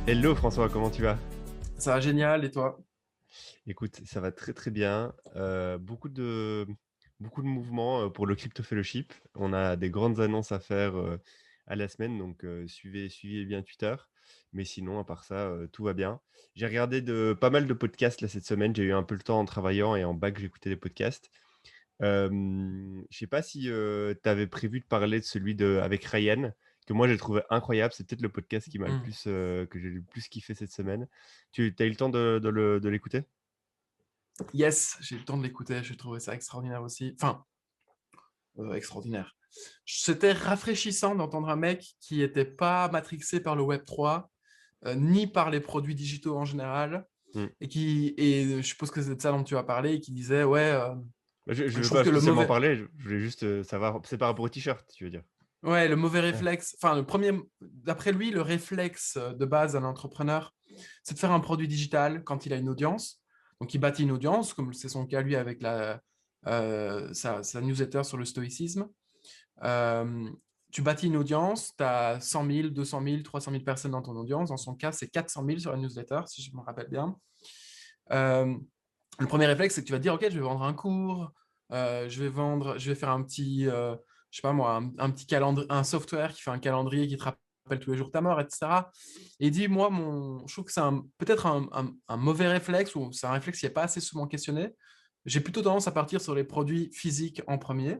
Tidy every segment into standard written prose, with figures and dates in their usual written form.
Hello François, comment tu vas? Ça va génial, et toi? Écoute, ça va très très bien. Beaucoup de mouvements pour le Crypto Fellowship. On a des grandes annonces à faire à la semaine, donc suivez bien Twitter. Mais sinon, à part ça, tout va bien. J'ai regardé pas mal de podcasts là, cette semaine. J'ai eu un peu le temps en travaillant et en bac, j'écoutais des podcasts. Je sais pas si tu avais prévu de parler de celui avec Ryan, que moi j'ai trouvé incroyable. C'est peut-être le podcast Hmm. que j'ai le plus kiffé cette semaine. Tu as eu le temps de l'écouter? Yes, j'ai eu le temps de l'écouter, j'ai trouvé ça extraordinaire aussi. Enfin, extraordinaire. C'était rafraîchissant d'entendre un mec qui n'était pas matrixé par le Web3, ni par les produits digitaux en général, Hmm. et je suppose que c'est de ça dont tu as parlé, et qui disait, ouais, Bah, je je veux trouve pas que spécialement parler, je voulais juste savoir. C'est par rapport au t-shirt, tu veux dire? le mauvais Ouais. réflexe, enfin, d'après lui, le réflexe de base d'un entrepreneur, c'est de faire un produit digital quand il a une audience. Donc, il bâtit une audience, comme c'est son cas lui avec sa newsletter sur le stoïcisme. Euh, Tu bâtis une audience, tu as 100 000, 200 000, 300 000 personnes dans ton audience. Dans son cas, c'est 400 000 sur la newsletter, si je me rappelle bien. Euh, le premier réflexe, c'est que tu vas te dire, OK, je vais vendre un cours, je vais faire je sais pas moi, un petit calendrier, un software qui fait un calendrier qui te rappelle tous les jours ta mort, etc. Et il dit, moi, je trouve que c'est peut-être un mauvais réflexe, ou c'est un réflexe qui n'est pas assez souvent questionné. J'ai plutôt tendance à partir sur les produits physiques en premier.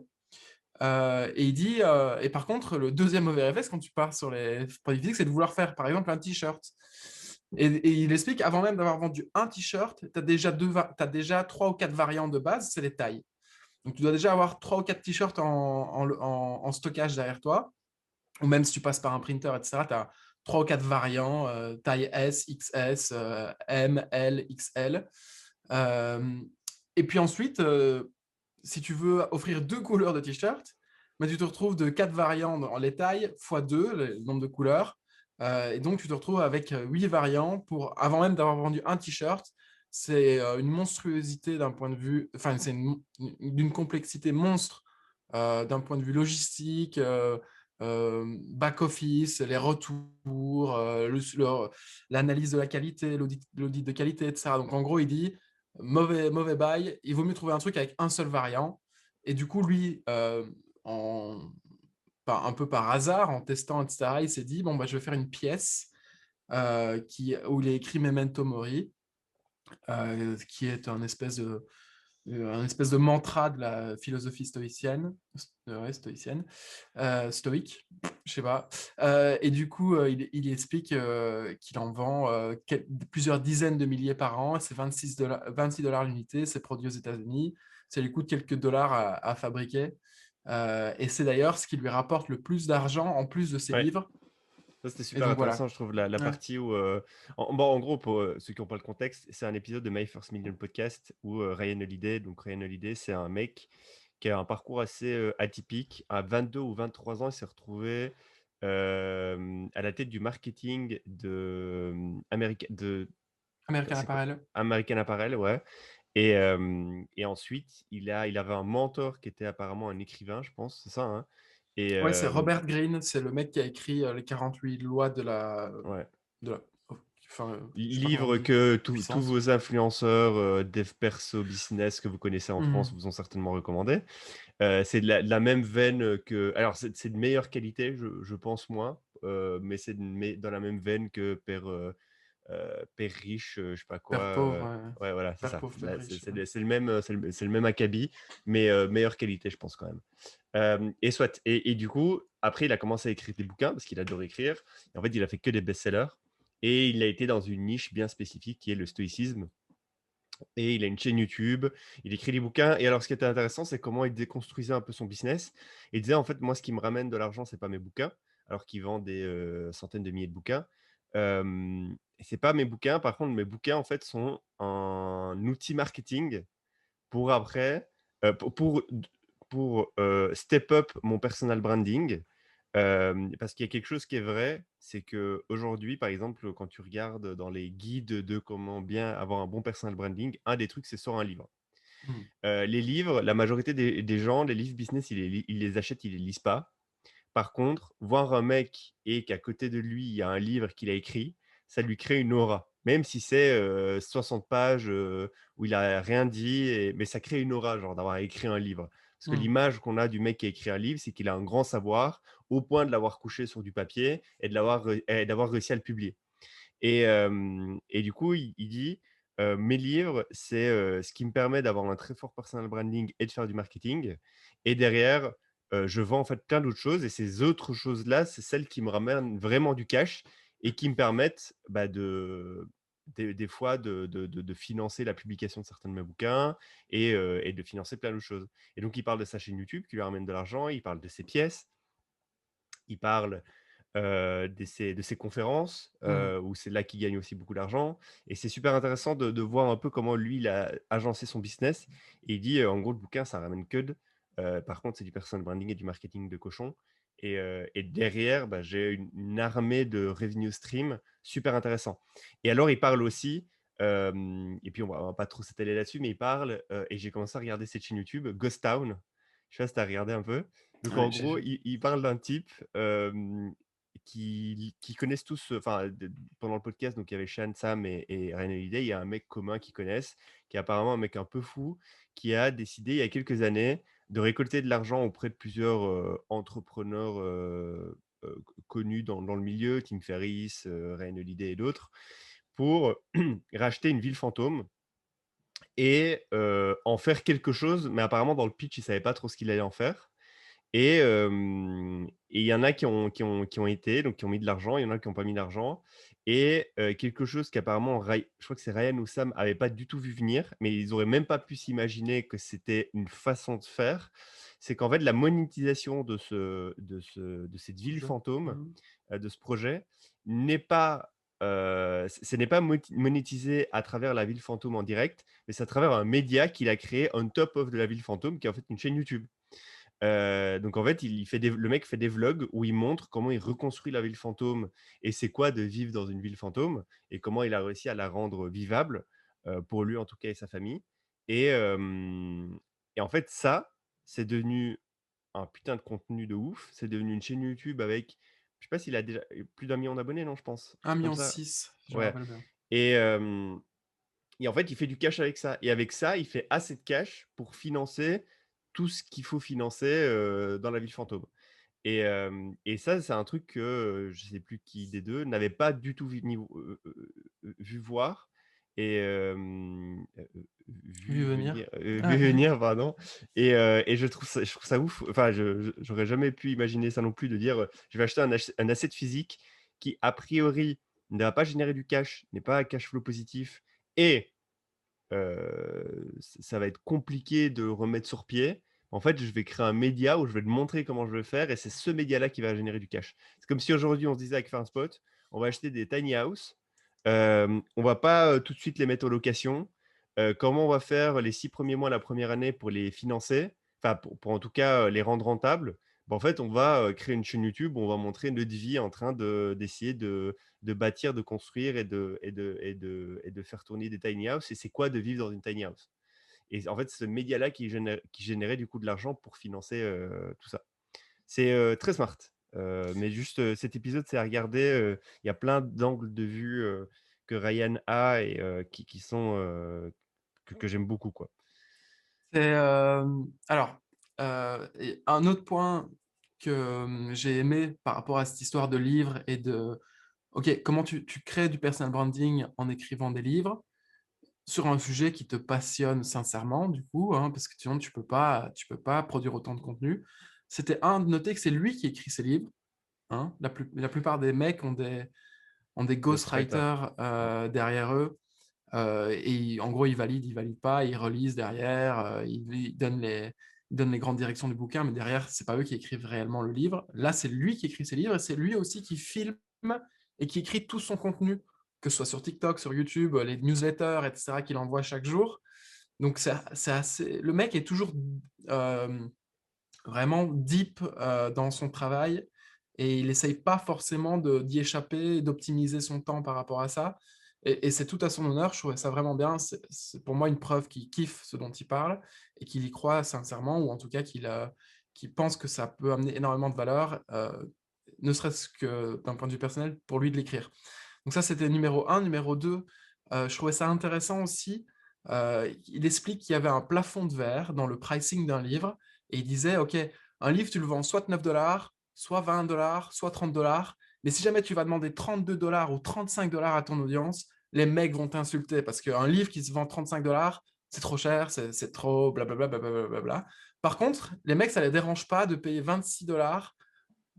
Et il dit, et par contre, le deuxième mauvais réflexe, quand tu pars sur les produits physiques, c'est de vouloir faire, par exemple, un t-shirt. Et il explique, avant même d'avoir vendu un t-shirt, tu as déjà trois ou quatre variantes de base, c'est les tailles. Donc, tu dois déjà avoir trois ou quatre t-shirts en stockage derrière toi, ou même si tu passes par un printer, etc., tu as trois ou quatre variants, taille S, XS, M, L, XL. Euh, et puis ensuite, si tu veux offrir deux couleurs de t-shirt, mais tu te retrouves de quatre variants dans les tailles fois deux, le nombre de couleurs. Et donc, tu te retrouves avec huit variants avant même d'avoir vendu un t-shirt. C'est une monstruosité d'un point de vue, enfin, d'une complexité monstre d'un point de vue logistique, back-office, les retours, l'analyse de la qualité, l'audit de qualité, etc. Donc, en gros, il dit mauvais bail, il vaut mieux trouver un truc avec un seul variant. Et du coup, lui, en, un peu par hasard, en testant, etc., il s'est dit, bon, bah, je vais faire une pièce où il est écrit Memento Mori, qui est un espèce de mantra de la philosophie stoïcienne, ouais, stoïcienne, stoïque, je sais pas. Et du coup, il explique qu'il en vend plusieurs dizaines de milliers par an. C'est 26 $ l'unité. C'est produit aux États-Unis. Ça lui coûte quelques dollars à fabriquer. Et c'est d'ailleurs ce qui lui rapporte le plus d'argent en plus de ses Ouais. livres. Ça, c'était Et super donc intéressant, voilà. je trouve, la Ouais. partie où... en gros, pour ceux qui n'ont pas le contexte, c'est un épisode de My First Million Podcast où Ryan Holiday, donc Ryan Holiday, c'est un mec qui a un parcours assez atypique. À 22 ou 23 ans, il s'est retrouvé à la tête du marketing de American c'est quoi? Apparel. American Apparel, ouais. Et ensuite, il avait un mentor qui était apparemment un écrivain, je pense, c'est ça, hein? Et Ouais, c'est Robert Greene. C'est le mec qui a écrit les 48 lois ouais. de la, enfin, je sais pas comment on Livre dit, que tous puissance. vos influenceurs, dev perso, business que vous connaissez en France Mhm. vous ont certainement recommandé. C'est de la même veine que. Alors, c'est de meilleure qualité, je pense moins, mais dans la même veine que Père riche, je sais pas quoi. Père pauvre, Ouais, voilà, c'est père ça. pauvre, père Là, riche. c'est le même, c'est le même acabit, mais meilleure qualité, je pense quand même. Et soit. Et du coup, après, il a commencé à écrire des bouquins parce qu'il adore écrire. Et en fait, il a fait que des best-sellers. Et il a été dans une niche bien spécifique qui est le stoïcisme. Et il a une chaîne YouTube, il écrit des bouquins. Et alors, ce qui était intéressant, c'est comment il déconstruisait un peu son business. Il disait, en fait, moi, ce qui me ramène de l'argent, c'est pas mes bouquins, alors qu'il vend des centaines de milliers de bouquins. C'est pas mes bouquins. Par contre, mes bouquins, en fait, sont un outil marketing pour après, step up mon personal branding. Parce qu'il y a quelque chose qui est vrai, c'est que aujourd'hui, par exemple, quand tu regardes dans les guides de comment bien avoir un bon personal branding, un des trucs, c'est sur un livre. Mhm. Les livres, la majorité des gens, les livres business, ils les achètent, ils les lisent pas. Par contre, voir un mec et qu'à côté de lui, il y a un livre qu'il a écrit, ça lui crée une aura. Même si c'est 60 pages où il a rien dit, mais ça crée une aura, genre d'avoir écrit un livre. Parce que Mmh. l'image qu'on a du mec qui a écrit un livre, c'est qu'il a un grand savoir au point de l'avoir couché sur du papier et d'avoir réussi à le publier. Et du coup, il dit, «Mes livres, c'est, ce qui me permet d'avoir un très fort personal branding et de faire du marketing et derrière, je vends en fait plein d'autres choses et ces autres choses-là, c'est celles qui me ramènent vraiment du cash et qui me permettent, bah, des fois de financer la publication de certains de mes bouquins et de financer plein d'autres choses». Et donc il parle de sa chaîne YouTube qui lui ramène de l'argent, il parle de ses pièces, il parle de ses conférences, Mmh. où c'est là qu'il gagne aussi beaucoup d'argent et c'est super intéressant de voir un peu comment lui, il a agencé son business et il dit, en gros: «Le bouquin, ça ramène que de par contre, c'est du personal branding et du marketing de cochon et derrière, bah, j'ai une armée de revenue stream super intéressant» et alors il parle aussi, et puis on va pas trop s'étaler là-dessus, mais il parle, et j'ai commencé à regarder cette chaîne YouTube, Ghost Town. Je sais pas si tu as regardé un peu? Donc Ouais, en gros, il parle d'un type, qui connaissent tous, enfin, pendant le podcast, donc il y avait Sean, Sam et Ryan Holiday. Il y a un mec commun qu'ils connaissent, qui est apparemment un mec un peu fou, qui a décidé il y a quelques années de récolter de l'argent auprès de plusieurs, entrepreneurs, connus dans le milieu, Tim Ferriss, Ryan Holiday et d'autres, pour racheter une ville fantôme et en faire quelque chose. Mais apparemment dans le pitch, il ne savait pas trop ce qu'il allait en faire. Et il y en a qui ont été, donc qui ont mis de l'argent, il y en a qui ont pas mis d'argent et quelque chose qu'apparemment je crois que c'est Ryan ou Sam avait pas du tout vu venir, mais ils auraient même pas pu s'imaginer que c'était une façon de faire. C'est qu'en fait la monétisation de cette ville je fantôme, mmh. de ce projet n'est pas, ce n'est pas monétisé à travers la ville fantôme en direct, mais c'est à travers un média qu'il a créé on top of de la ville fantôme qui est en fait une chaîne YouTube. Donc en fait, le mec fait des vlogs où il montre comment il reconstruit la ville fantôme et c'est quoi de vivre dans une ville fantôme et comment il a réussi à la rendre vivable, pour lui en tout cas et sa famille et hem et en fait ça, c'est devenu un putain de contenu de ouf. C'est devenu une chaîne YouTube avec je sais pas s'il a déjà plus d'1 million d'abonnés, non, je pense? Un 1 truc comme 000 ça? 000 si je me Ouais rappelle bien. et hem et en fait, il fait du cash avec ça et avec ça, il fait assez de cash pour financer tout ce qu'il faut financer, dans la ville fantôme et ça, c'est un truc que, je sais plus qui des 2 n'avait pas du tout vu voir et Vu venir. vu Ouais. venir, pardon et je trouve ça ouf. Enfin, j'aurais jamais pu imaginer ça non plus de dire, «Je vais acheter un asset physique qui, a priori, ne va pas générer du cash, n'est pas à cash flow positif et ça va être compliqué de remettre sur pied. En fait, je vais créer un média où je vais te montrer comment je vais faire et c'est ce média-là qui va générer du cash. C'est comme si aujourd'hui on se disait avec Farmspot, on va acheter des tiny house, on va pas, tout de suite les mettre en location. Comment on va faire les 6 premiers mois, la première année pour les financer? Enfin pour en tout cas, les rendre rentables. Bah, en fait, on va, créer une chaîne YouTube où on va montrer notre vie en train d'essayer de bâtir, de construire et de faire tourner des tiny house et c'est quoi de vivre dans une tiny house? Et en fait, c'est ce média-là qui générait du coup de l'argent pour financer, tout ça. C'est, très smart, mais juste, cet épisode, c'est à regarder, il y a plein d'angles de vue, que Ryan a et qui sont, que j'aime beaucoup, quoi. C'est, alors, et un autre point que, j'ai aimé par rapport à cette histoire de livre et de OK, comment tu crées du personal branding en écrivant des livres sur un sujet qui te passionne sincèrement du coup, hein, parce que sinon tu peux pas produire autant de contenu. C'était de noter que c'est lui qui écrit ses livres, hein. La plupart des mecs ont des Ghostwriter. ghostwriters, Ouais. derrière eux. Et en gros, ils valident pas, ils relisent derrière, ils donnent les grandes directions du bouquin, mais derrière, c'est pas eux qui écrivent réellement le livre. Là, c'est lui qui écrit ses livres et c'est lui aussi qui filme et qui écrit tout son contenu, que ce soit sur TikTok, sur YouTube, les newsletters, etc., qu'il envoie chaque jour. Donc, c'est assez. Le mec est toujours euh, vraiment deep dans son travail et il essaye pas forcément d'y échapper, d'optimiser son temps par rapport à ça. Et c'est tout à son honneur, je trouvais ça vraiment bien. C'est pour moi une preuve qu'il kiffe ce dont il parle et qu'il y croit sincèrement, ou en tout cas qu'il pense que ça peut amener énormément de valeur, ne serait-ce que d'un point de vue personnel, pour lui de l'écrire. Donc ça, c'était numéro un. Numéro 2, je trouvais ça intéressant aussi. Il explique qu'il y avait un plafond de verre dans le pricing d'un livre et il disait, OK, un livre, tu le vends soit 9 $, soit 20 $, soit 30 $. Mais si jamais tu vas demander 32 $ ou 35 $ à ton audience, les mecs vont t'insulter parce qu'un livre qui se vend 35 $, c'est trop cher, c'est trop, blablabla, blablabla. Par contre, les mecs, ça les dérange pas de payer 26 $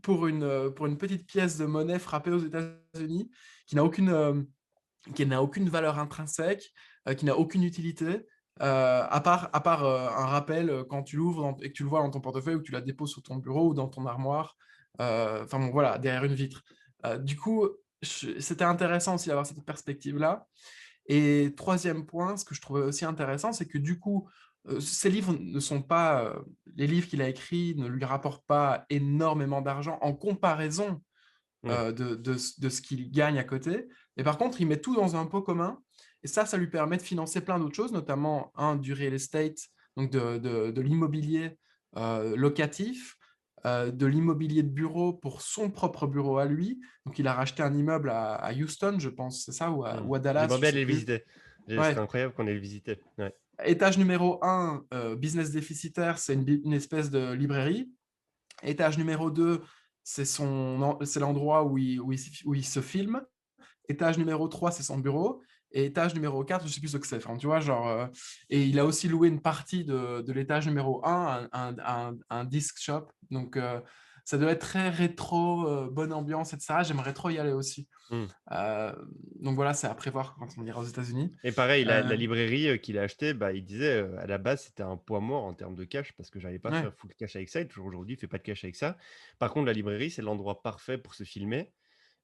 pour une petite pièce de monnaie frappée aux États-Unis qui n'a aucune valeur intrinsèque, qui n'a aucune utilité, à part un rappel quand tu l'ouvres et que tu le vois dans ton portefeuille ou que tu la déposes sur ton bureau ou dans ton armoire, enfin bon, voilà, derrière une vitre. Du coup, c'était intéressant aussi d'avoir cette perspective-là. Et troisième point, ce que je trouvais aussi intéressant, c'est que du coup, ces livres ne sont pas, les livres qu'il a écrits ne lui rapportent pas énormément d'argent en comparaison Oui, de ce qu'il gagne à côté. Mais par contre, il met tout dans un pot commun. Et ça lui permet de financer plein d'autres choses, notamment du real estate, donc de l'immobilier locatif, de l'immobilier de bureau pour son propre bureau à lui. Donc, il a racheté un immeuble à Houston, je pense, c'est ça, ou à Dallas, j'aimerais je bien sais aller le plus. visiter. Ce serait Ouais. incroyable qu'on ait le visiter. Ouais. Étage numéro un, business déficitaire, c'est une espèce de librairie. Étage numéro 2, c'est l'endroit où il se filme. Étage numéro 3, c'est son bureau. Et étage numéro 4, je ne sais plus ce que c'est. Enfin, tu vois, genre, et il a aussi loué une partie de l'étage numéro 1, un disc shop. Donc, ça doit être très rétro, bonne ambiance, etc. J'aimerais trop y aller aussi. Hmm. Euh, donc voilà, c'est à prévoir quand on ira aux États-Unis. Et pareil, Euh, la librairie qu'il a achetée, bah, il disait à la base c'était un poids mort en termes de cash parce que j'allais pas ouais. faire full cash avec ça. Et toujours aujourd'hui, il fait pas de cash avec ça. Par contre, la librairie, c'est l'endroit parfait pour se filmer.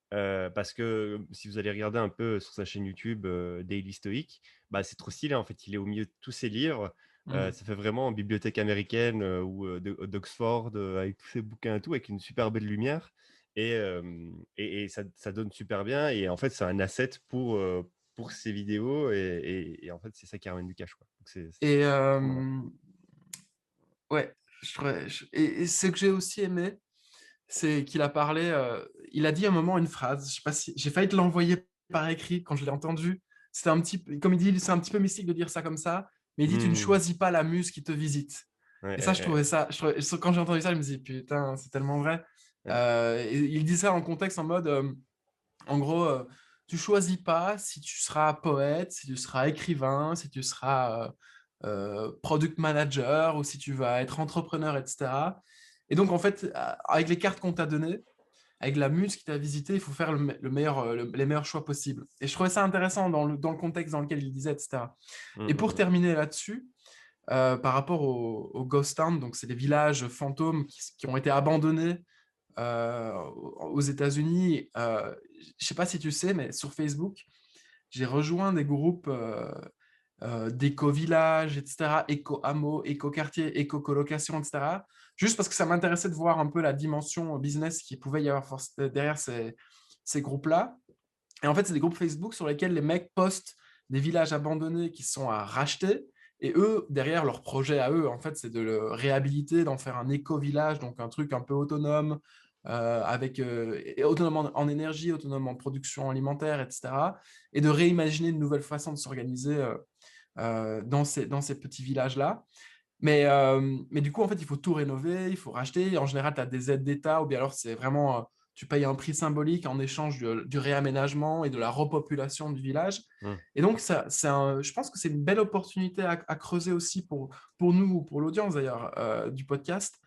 Parce que si vous allez regarder un peu sur sa chaîne YouTube Daily Stoic, bah, c'est trop stylé en fait. Il est au milieu de tous ses livres. Mm. Ça fait vraiment bibliothèque américaine ou d'Oxford avec tous ses bouquins et tout, avec une super belle lumière. Et ça donne super bien. Et en fait, c'est un asset pour ses vidéos. Et en fait, c'est ça qui ramène du cash, quoi. Donc, Et c'est trop marrant. ouais, et ce que j'ai aussi aimé, c'est qu'il a parlé, il a dit à un moment une phrase, je sais pas si j'ai failli te l'envoyer par écrit quand je l'ai entendu. C'était un petit peu, comme il dit, c'est un petit peu mystique de dire ça comme ça, mais il dit tu ne Hmm. choisis pas la muse qui te visite. Ouais, Et ça, ouais, quand j'ai entendu ça, je me dis putain, c'est tellement vrai. ouais, Et il dit ça en contexte en mode, en gros, tu choisis pas si tu seras poète, si tu seras écrivain, si tu seras product manager ou si tu vas être entrepreneur, etc. Et donc, en fait, avec les cartes qu'on t'a données, avec la muse qui t'a visité, il faut faire les meilleurs choix possibles. Et je trouvais ça intéressant dans le contexte dans lequel il disait, etc. Hmm, Et hmm, pour hmm. terminer là-dessus, par rapport au Ghost Town, donc c'est des villages fantômes qui ont été abandonnés aux États-Unis. Je ne sais pas si tu sais, mais sur Facebook, j'ai rejoint des groupes d'éco-villages, etc., éco-hameaux, éco-quartiers, éco-colocation, etc., juste parce que ça m'intéressait de voir un peu la dimension business qui pouvait y avoir derrière ces groupes-là. Et en fait, c'est des groupes Facebook sur lesquels les mecs postent des villages abandonnés qui sont à racheter. Et eux, derrière leur projet à eux, en fait, c'est de le réhabiliter, d'en faire un éco-village, donc un truc un peu autonome, autonome en énergie, autonome en production alimentaire, etc. Et de réimaginer une nouvelle façon de s'organiser dans ces petits villages-là. Mais du coup, en fait, il faut tout rénover, il faut racheter. En général, tu as des aides d'État ou bien alors c'est vraiment, tu payes un prix symbolique en échange du réaménagement et de la repopulation du village. Hmm. Et donc, je pense que c'est une belle opportunité à creuser aussi pour nous ou pour l'audience d'ailleurs du podcast.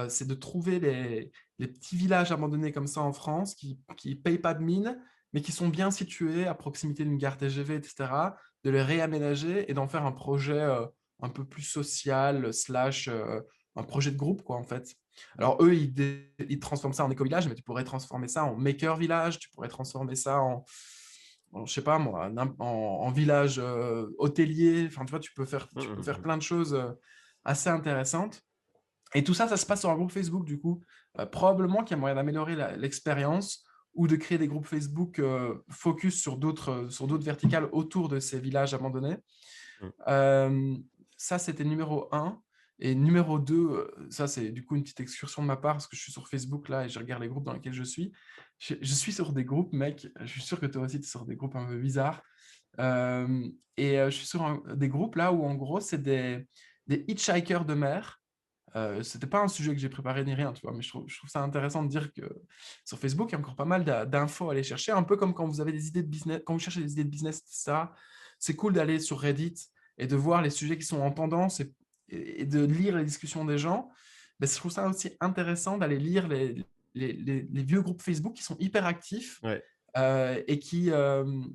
C'est de trouver les petits villages abandonnés comme ça en France qui ne payent pas de mine, mais qui sont bien situés à proximité d'une gare TGV, etc., de les réaménager et d'en faire un projet un peu plus social, slash un projet de groupe, quoi, en fait. Alors, eux, ils transforment ça en éco-village, mais tu pourrais transformer ça en maker village, tu pourrais transformer ça je sais pas moi, en village hôtelier. Enfin, tu vois, Hmm, tu peux hmm, faire hmm. plein de choses assez intéressantes. Et tout ça, ça se passe sur un groupe Facebook, du coup. Probablement qu'il y a moyen d'améliorer l'expérience ou de créer des groupes Facebook focus sur d'autres verticales autour de ces villages abandonnés. Hmm. Euh, Ça, c'était numéro un. Et numéro 2, ça c'est du coup une petite excursion de ma part parce que je suis sur Facebook là et je regarde les groupes dans lesquels je suis. Je suis sur des groupes, mec, je suis sûr que toi aussi tu es sur des groupes un peu bizarres. Je suis sur des groupes là où en gros c'est des hitchhikers de mer. C'était pas un sujet que j'ai préparé ni rien, tu vois, mais je trouve ça intéressant de dire que sur Facebook, il y a encore pas mal d'infos à aller chercher, un peu comme quand vous avez des idées de business, quand vous cherchez des idées de business, etc. C'est cool d'aller sur Reddit et de voir les sujets qui sont en tendance et de lire les discussions des gens. Mais je trouve ça aussi intéressant d'aller lire les vieux groupes Facebook qui sont hyper actifs Ouais. et qui ont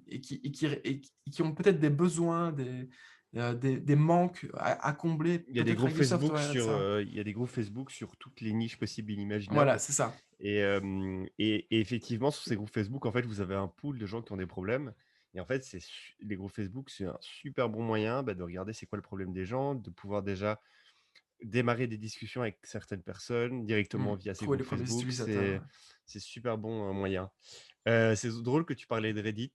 peut-être des besoins, des manques à combler, Il y a des peut-être groupes avec du Facebook software et sur, ça. il y a des groupes Facebook sur toutes les niches possibles et Voilà, inimaginables. c'est ça. Et effectivement, sur ces groupes Facebook, en fait, vous avez un pool de gens qui ont des problèmes. Et en fait, les groupes Facebook, c'est un super bon moyen de regarder c'est quoi le problème des gens, de pouvoir déjà démarrer des discussions avec certaines personnes directement via ces Trouver groupes les premiers Facebook. utilisateurs. C'est super bon moyen. C'est drôle que tu parlais de Reddit.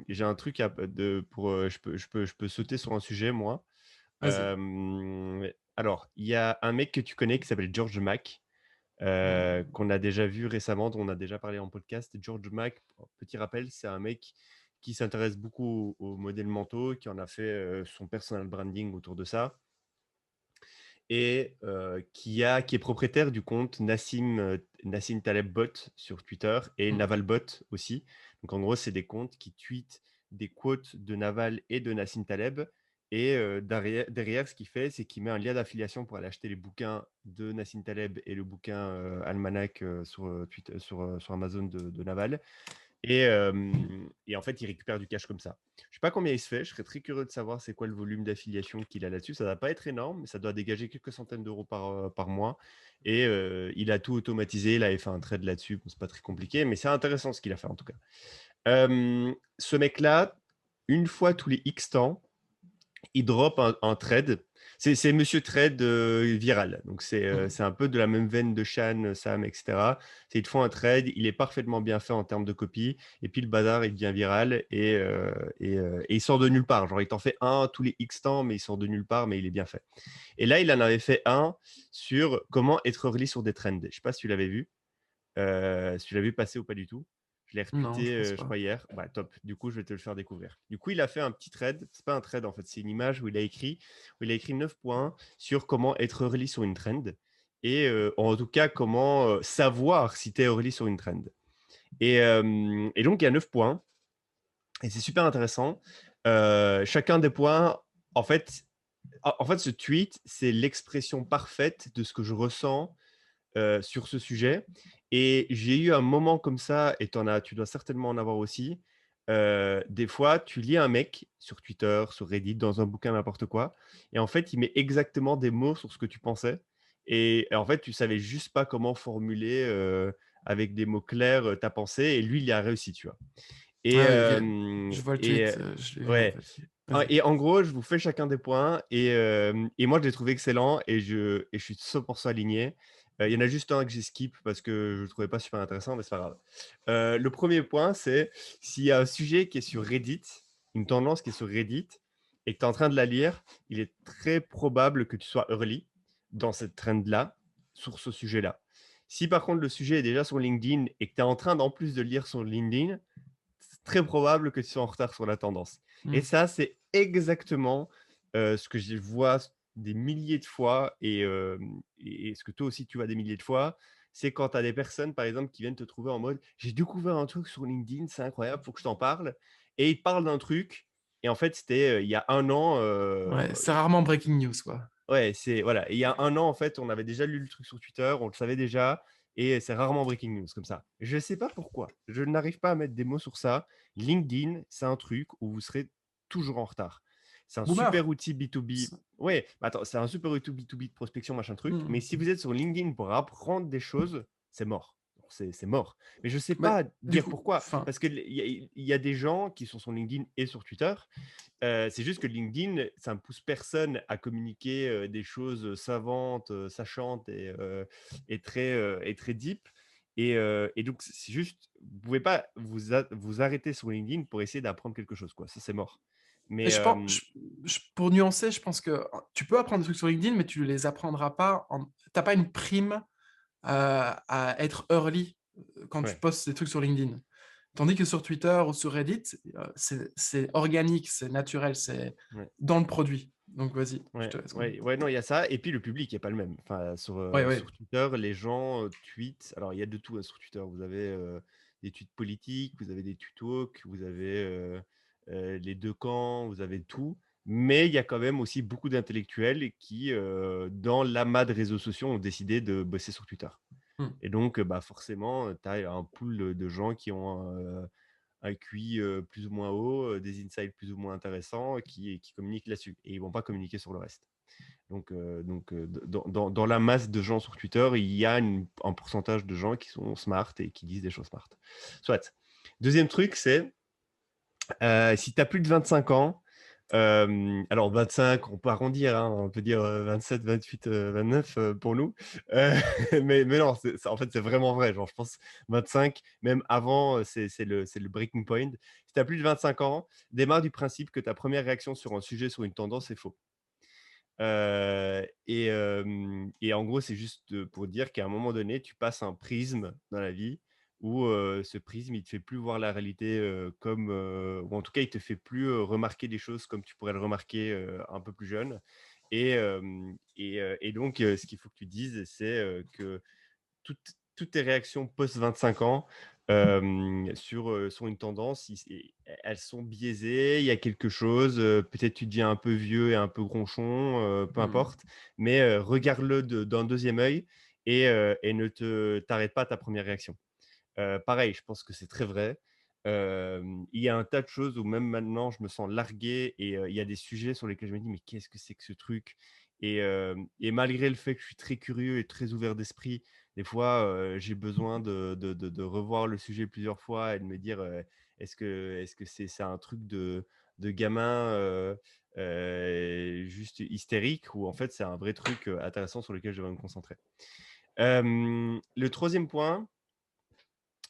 J'ai un truc je peux sauter sur un sujet, moi. Vas-y. Alors, il y a un mec que tu connais qui s'appelle George Mack, qu'on a déjà vu récemment, dont on a déjà parlé en podcast. George Mack, petit rappel, c'est un mec qui s'intéresse beaucoup aux modèles mentaux, qui en a fait son personal branding autour de ça, et qui est propriétaire du compte Nassim Taleb Bot sur Twitter et Mm. Naval Bot aussi. Donc en gros, c'est des comptes qui tweetent des quotes de Naval et de Nassim Taleb. Et derrière, ce qu'il fait, c'est qu'il met un lien d'affiliation pour aller acheter les bouquins de Nassim Taleb et le bouquin Almanach sur Amazon de Naval. Et en fait, il récupère du cash comme ça. Je ne sais pas combien il se fait. Je serais très curieux de savoir c'est quoi le volume d'affiliation qu'il a là-dessus. Ça ne va pas être énorme, mais ça doit dégager quelques centaines d'euros par mois. Et il a tout automatisé. Il avait fait un trade là-dessus. Bon, c'est pas très compliqué, mais c'est intéressant ce qu'il a fait en tout cas. Ce mec-là, une fois tous les X temps, il drop un trade. C'est Monsieur Trade viral. Donc, Mm. c'est un peu de la même veine de Shan, Sam, etc. Ils te font un trade, il est parfaitement bien fait en termes de copie. Et puis, le bazar, il devient viral et il sort de nulle part. Genre, il t'en fait un tous les X temps, mais il sort de nulle part, mais il est bien fait. Et là, il en avait fait un sur comment être early sur des trends. Je ne sais pas si tu l'avais vu. Si tu l'as vu passer ou pas du tout. Je l'ai Non, retweeté, je pense je pas. crois, hier. Bah, top. Du coup, je vais te le faire découvrir. Du coup, il a fait un petit thread. C'est pas un thread, en fait. C'est une image où il a écrit 9 points sur comment être early sur une trend. Et en tout cas, comment savoir si tu es early sur une trend. Et donc, il y a 9 points. Et c'est super intéressant. Chacun des points, en fait, ce tweet, c'est l'expression parfaite de ce que je ressens sur ce sujet. Et j'ai eu un moment comme ça, et tu dois certainement en avoir aussi. Des fois, tu lis un mec sur Twitter, sur Reddit, dans un bouquin, n'importe quoi, et en fait, il met exactement des mots sur ce que tu pensais. Et en fait, tu savais juste pas comment formuler avec des mots clairs ta pensée, et lui, il y a réussi, tu vois. Et, Ah oui, ok. euh, Je vois le et tweet, je l'ai vu en ouais. fait. Vas-y. Et en gros, je vous fais chacun des points. Et moi, je l'ai trouvé excellent et je suis 100% aligné. Il y en a juste un que j'ai skip parce que je ne le trouvais pas super intéressant, mais c'est pas grave. Le premier point, c'est s'il y a un sujet qui est sur Reddit, une tendance qui est sur Reddit, et que tu es en train de la lire, il est très probable que tu sois early dans cette trend-là, sur ce sujet-là. Si par contre le sujet est déjà sur LinkedIn et que tu es en train d'en plus de le lire sur LinkedIn, c'est très probable que tu sois en retard sur la tendance. Et Mm. ça, c'est exactement ce que je vois des milliers de fois et ce que toi aussi tu vois des milliers de fois. C'est quand tu as des personnes, par exemple, qui viennent te trouver en mode j'ai découvert un truc sur LinkedIn, c'est incroyable, faut que je t'en parle. Et ils te parlent d'un truc. Et en fait, c'était il y a un an. Ouais, c'est rarement breaking news, quoi. Ouais, voilà. Et il y a un an, en fait, on avait déjà lu le truc sur Twitter, on le savait déjà, et c'est rarement breaking news comme ça. Je ne sais pas pourquoi. Je n'arrive pas à mettre des mots sur ça. LinkedIn, c'est un truc où vous serez toujours en retard. C'est un super Boomer. outil B2B. C'est- Ouais, attends, c'est un super outil B2B de prospection, machin truc. Mais Mm. si vous êtes sur LinkedIn pour apprendre des choses, c'est mort. C'est mort. Mais je ne sais Mais pas du dire coup, pourquoi. enfin, Parce qu'il y a des gens qui sont sur LinkedIn et sur Twitter c'est juste que LinkedIn, ça ne pousse personne à communiquer des choses savantes, sachantes et très deep. Et donc, c'est juste, vous ne pouvez pas vous arrêter sur LinkedIn pour essayer d'apprendre quelque chose, quoi. Ça, c'est mort. Et Mais je pense, pour nuancer, je pense que tu peux apprendre des trucs sur LinkedIn, mais tu ne les apprendras pas. Tu n'as pas une prime à être early quand tu ouais, postes des trucs sur LinkedIn. Tandis que sur Twitter ou sur Reddit, c'est organique, c'est naturel, c'est ouais. dans le produit. Donc vas-y, je Ouais, te laisse ouais, continuer. ouais, non, il y a ça. Et puis le public est pas le même. Enfin, Ouais, sur ouais. Twitter, les gens tweetent. Alors, il y a de tout hein, sur Twitter. Vous avez des tweets politiques, vous avez des tweet vous avez les deux camps, vous avez tout. Mais il y a quand même aussi beaucoup d'intellectuels qui, dans l'amas de réseaux sociaux, ont décidé de bosser sur Twitter. Hmm. Et donc, bah, forcément, tu as un pool de gens qui ont un QI plus ou moins haut, des insights plus ou moins intéressants qui communiquent là-dessus. Et ils vont pas communiquer sur le reste. Donc, dans la masse de gens sur Twitter, il y a un pourcentage de gens qui sont smart et qui disent des choses smart. Soit. Deuxième truc, c'est si tu as plus de 25 ans, alors 25, on peut arrondir, hein, on peut dire 27, 28, 29 pour nous. Euh, mais non, en fait, c'est vraiment vrai. Genre, je pense 25, même avant, c'est le breaking point. Si tu as plus de 25 ans, démarre du principe que ta première réaction sur un sujet, sur une tendance, est faux. Et en gros, c'est juste pour dire qu'à un moment donné, tu passes un prisme dans la vie où ce prisme, il te fait plus voir la réalité comme, ou en tout cas, il te fait plus remarquer des choses comme tu pourrais le remarquer un peu plus jeune. Et donc, ce qu'il faut que tu dises, c'est que toutes, toutes tes réactions post 25 ans sur une tendance, elles sont biaisées, il y a quelque chose, peut-être tu deviens un peu vieux et un peu gronchon, peu Hmm. importe, mais regarde-le d'un deuxième œil et ne t'arrête pas à ta première réaction. Pareil, je pense que c'est très vrai. Il y a un tas de choses où même maintenant, je me sens largué et il y a des sujets sur lesquels je me dis: «Mais qu'est-ce que c'est que ce truc?» Et malgré le fait que je suis très curieux et très ouvert d'esprit, des fois, j'ai besoin de revoir le sujet plusieurs fois et de me dire, «Est-ce que c'est un truc de gamin, juste hystérique ou en fait c'est un vrai truc, intéressant sur lequel je devrais me concentrer?» Le troisième point,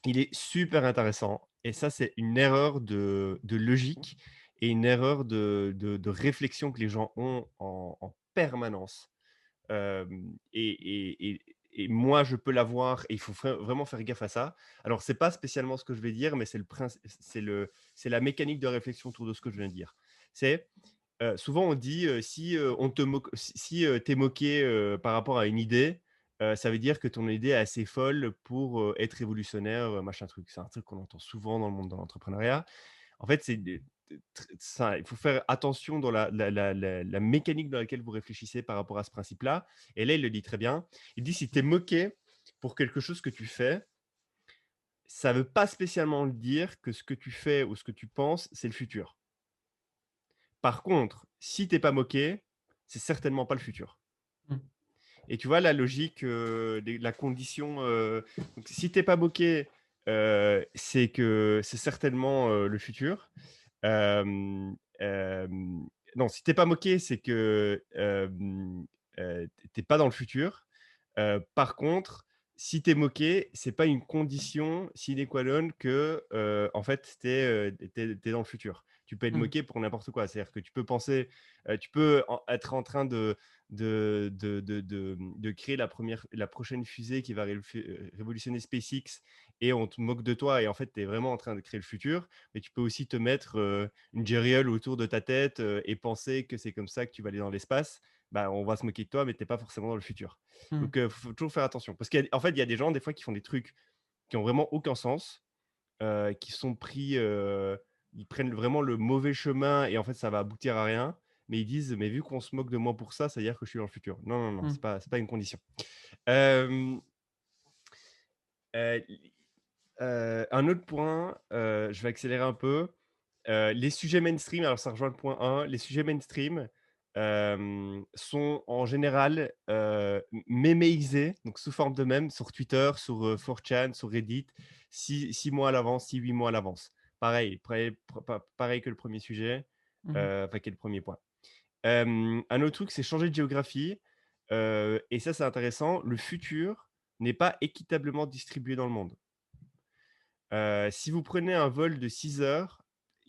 il est super intéressant et ça, c'est une erreur de logique et une erreur de réflexion que les gens ont en permanence. Et moi, je peux l'avoir et il faut vraiment faire gaffe à ça. Alors, c'est pas spécialement ce que je vais dire, mais c'est la mécanique de réflexion autour de ce que je viens de dire. C'est souvent on dit si on te moque, si tu es moqué par rapport à une idée, ça veut dire que ton idée est assez folle pour être révolutionnaire, machin truc. C'est un truc qu'on entend souvent dans le monde de l'entrepreneuriat. En fait, ça, il faut faire attention dans la mécanique dans laquelle vous réfléchissez par rapport à ce principe-là. Et là, il le dit très bien. Il dit si tu es moqué pour quelque chose que tu fais, ça ne veut pas spécialement dire que ce que tu fais ou ce que tu penses, c'est le futur. Par contre, si tu es pas moqué, c'est certainement pas le futur. Hmm. Et tu vois la logique, la condition, donc si tu es pas moqué, c'est que c'est certainement, le futur. Hem, non, si tu es pas moqué, c'est que, tu pas dans le futur. Par contre, si tu es moqué, c'est pas une condition sine qua non que, en fait, tu es dans le futur. Tu peux être Hmm. moqué pour n'importe quoi. C'est-à-dire que tu peux penser, tu peux être en train de créer la prochaine fusée qui va révolutionner SpaceX et on te moque de toi et en fait, tu es vraiment en train de créer le futur. Mais tu peux aussi te mettre une GRL autour de ta tête et penser que c'est comme ça que tu vas aller dans l'espace. Bah, on va se moquer de toi, mais tu pas forcément dans le futur. Hmm. Donc, il faut toujours faire attention. Parce qu'en fait, il y a des gens, des fois, qui font des trucs qui ont vraiment aucun sens, qui sont pris, ils prennent vraiment le mauvais chemin et en fait, ça va aboutir à rien. Mais ils disent, mais vu qu'on se moque de moi pour ça, ça veut dire que je suis dans le futur. Non, non, non, Hmm. c'est pas une condition. Euh, euh, un autre point, je vais accélérer un peu. Les sujets mainstream, alors ça rejoint le point 1, les sujets mainstream sont en général méméisés, donc sous forme de mèmes, sur Twitter, sur 4chan, sur Reddit, 6 mois à l'avance, 8 mois à l'avance. Pareil que le premier sujet, Mhm. enfin, qui est le premier point. Un autre truc, c'est changer de géographie. Et ça, c'est intéressant. Le futur n'est pas équitablement distribué dans le monde. Si vous prenez un vol de 6 heures,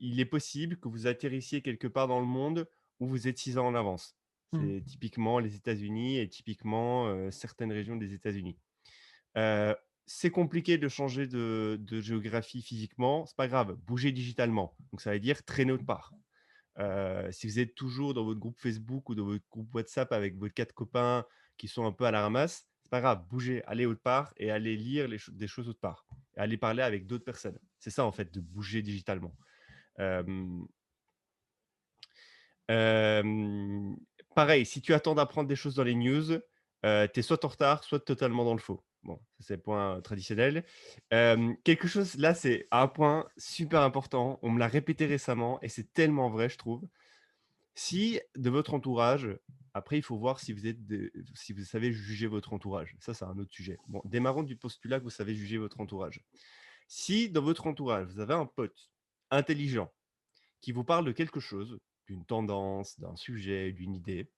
il est possible que vous atterrissiez quelque part dans le monde où vous êtes 6 ans en avance. Mmh. C'est typiquement les États-Unis et typiquement, certaines régions des États-Unis. Heu, c'est compliqué de changer de géographie physiquement, c'est pas grave, bougez digitalement. Donc ça veut dire traîner autre part. Si vous êtes toujours dans votre groupe Facebook ou dans votre groupe WhatsApp avec vos 4 copains qui sont un peu à la ramasse, c'est pas grave, bougez, allez autre part et allez lire des choses autre part. Et allez parler avec d'autres personnes. C'est ça en fait de bouger digitalement. Hem, hem, Pareil, si tu attends d'apprendre des choses dans les news, tu es soit en retard, soit totalement dans le faux. Bon, ça c'est le point traditionnel. Quelque chose là, c'est un point super important, on me l'a répété récemment et c'est tellement vrai, je trouve. Si de votre entourage, après il faut voir si vous savez juger votre entourage. Ça, c'est un autre sujet. Bon, démarrons du postulat que vous savez juger votre entourage. Si dans votre entourage, vous avez un pote intelligent qui vous parle de quelque chose, d'une tendance, d'un sujet, d'une idée,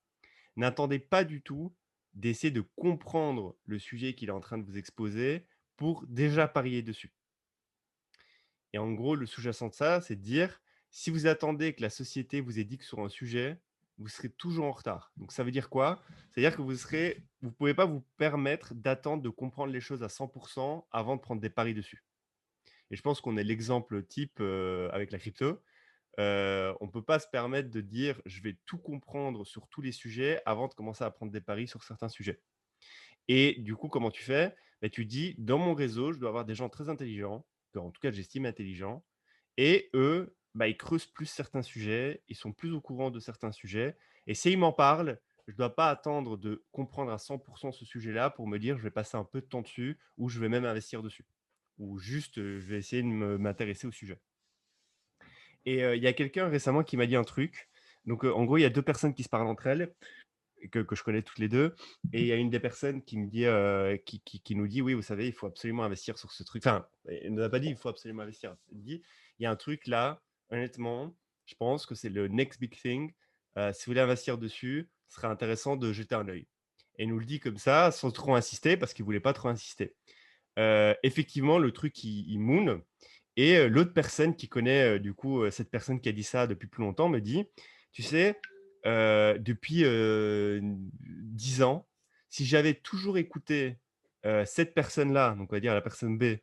n'attendez pas du tout d'essayer de comprendre le sujet qu'il est en train de vous exposer pour déjà parier dessus. Et en gros, le sous-jacent de ça, c'est de dire, si vous attendez que la société vous éduque sur un sujet, vous serez toujours en retard. Donc ça veut dire quoi? C'est-à-dire que vous pouvez pas vous permettre d'attendre de comprendre les choses à 100% avant de prendre des paris dessus. Et je pense qu'on est l'exemple type, avec la crypto. On peut pas se permettre de dire: «Je vais tout comprendre sur tous les sujets» avant de commencer à prendre des paris sur certains sujets. Et du coup, comment tu fais? Bah, tu dis: «Dans mon réseau, je dois avoir des gens très intelligents, que en tout cas j'estime intelligents et eux, bah, ils creusent plus certains sujets, ils sont plus au courant de certains sujets et s'ils m'en parlent, je ne dois pas attendre de comprendre à 100 ce sujet-là pour me dire: "Je vais passer un peu de temps dessus" ou «Je vais même investir dessus» ou juste, «Je vais essayer de m'intéresser au sujet». Et il y a quelqu'un récemment qui m'a dit un truc. Donc, en gros, il y a 2 personnes qui se parlent entre elles, que je connais toutes les 2. Et il y a une des personnes qui me dit, qui nous dit: «Oui, vous savez, il faut absolument investir sur ce truc». Enfin, elle nous a pas dit: «Il faut absolument investir». Elle dit: «Il y a un truc là, honnêtement, je pense que c'est le next big thing. Si vous voulez investir dessus, ce serait intéressant de jeter un œil». Elle nous le dit comme ça, sans trop insister, parce qu'il voulait pas trop insister. Effectivement, le truc, il moon. Et l'autre personne qui connaît, du coup, cette personne qui a dit ça depuis plus longtemps me dit: «Tu sais, depuis, 10 ans, si j'avais toujours écouté, cette personne-là», donc on va dire la personne B,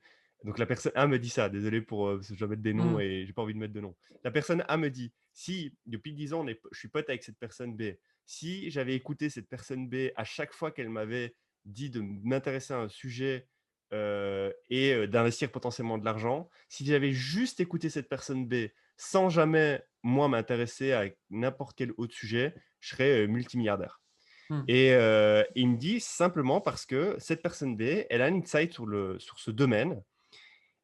donc la personne A me dit ça, désolé pour, parce que je dois mettre des noms Mmh. et j'ai pas envie de mettre de noms. La personne A me dit: «Si depuis 10 ans je suis pote avec cette personne B, si j'avais écouté cette personne B à chaque fois qu'elle m'avait dit de m'intéresser à un sujet, et d'investir potentiellement de l'argent. Si j'avais juste écouté cette personne B sans jamais, moi, m'intéresser à n'importe quel autre sujet, je serais, multimilliardaire. Mmh. Et il me dit simplement parce que cette personne B, elle a un insight sur ce domaine.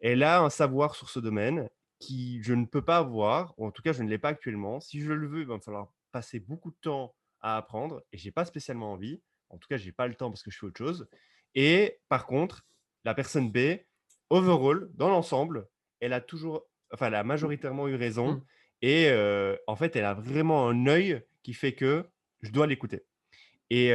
Elle a un savoir sur ce domaine qui je ne peux pas avoir, ou en tout cas, je ne l'ai pas actuellement. Si je le veux, il va me falloir passer beaucoup de temps à apprendre et j'ai pas spécialement envie. En tout cas, j'ai pas le temps parce que je fais autre chose. Et par contre, la personne B, overall, dans l'ensemble, elle a majoritairement eu raison Mmh. et en fait, elle a vraiment un œil qui fait que je dois l'écouter. Et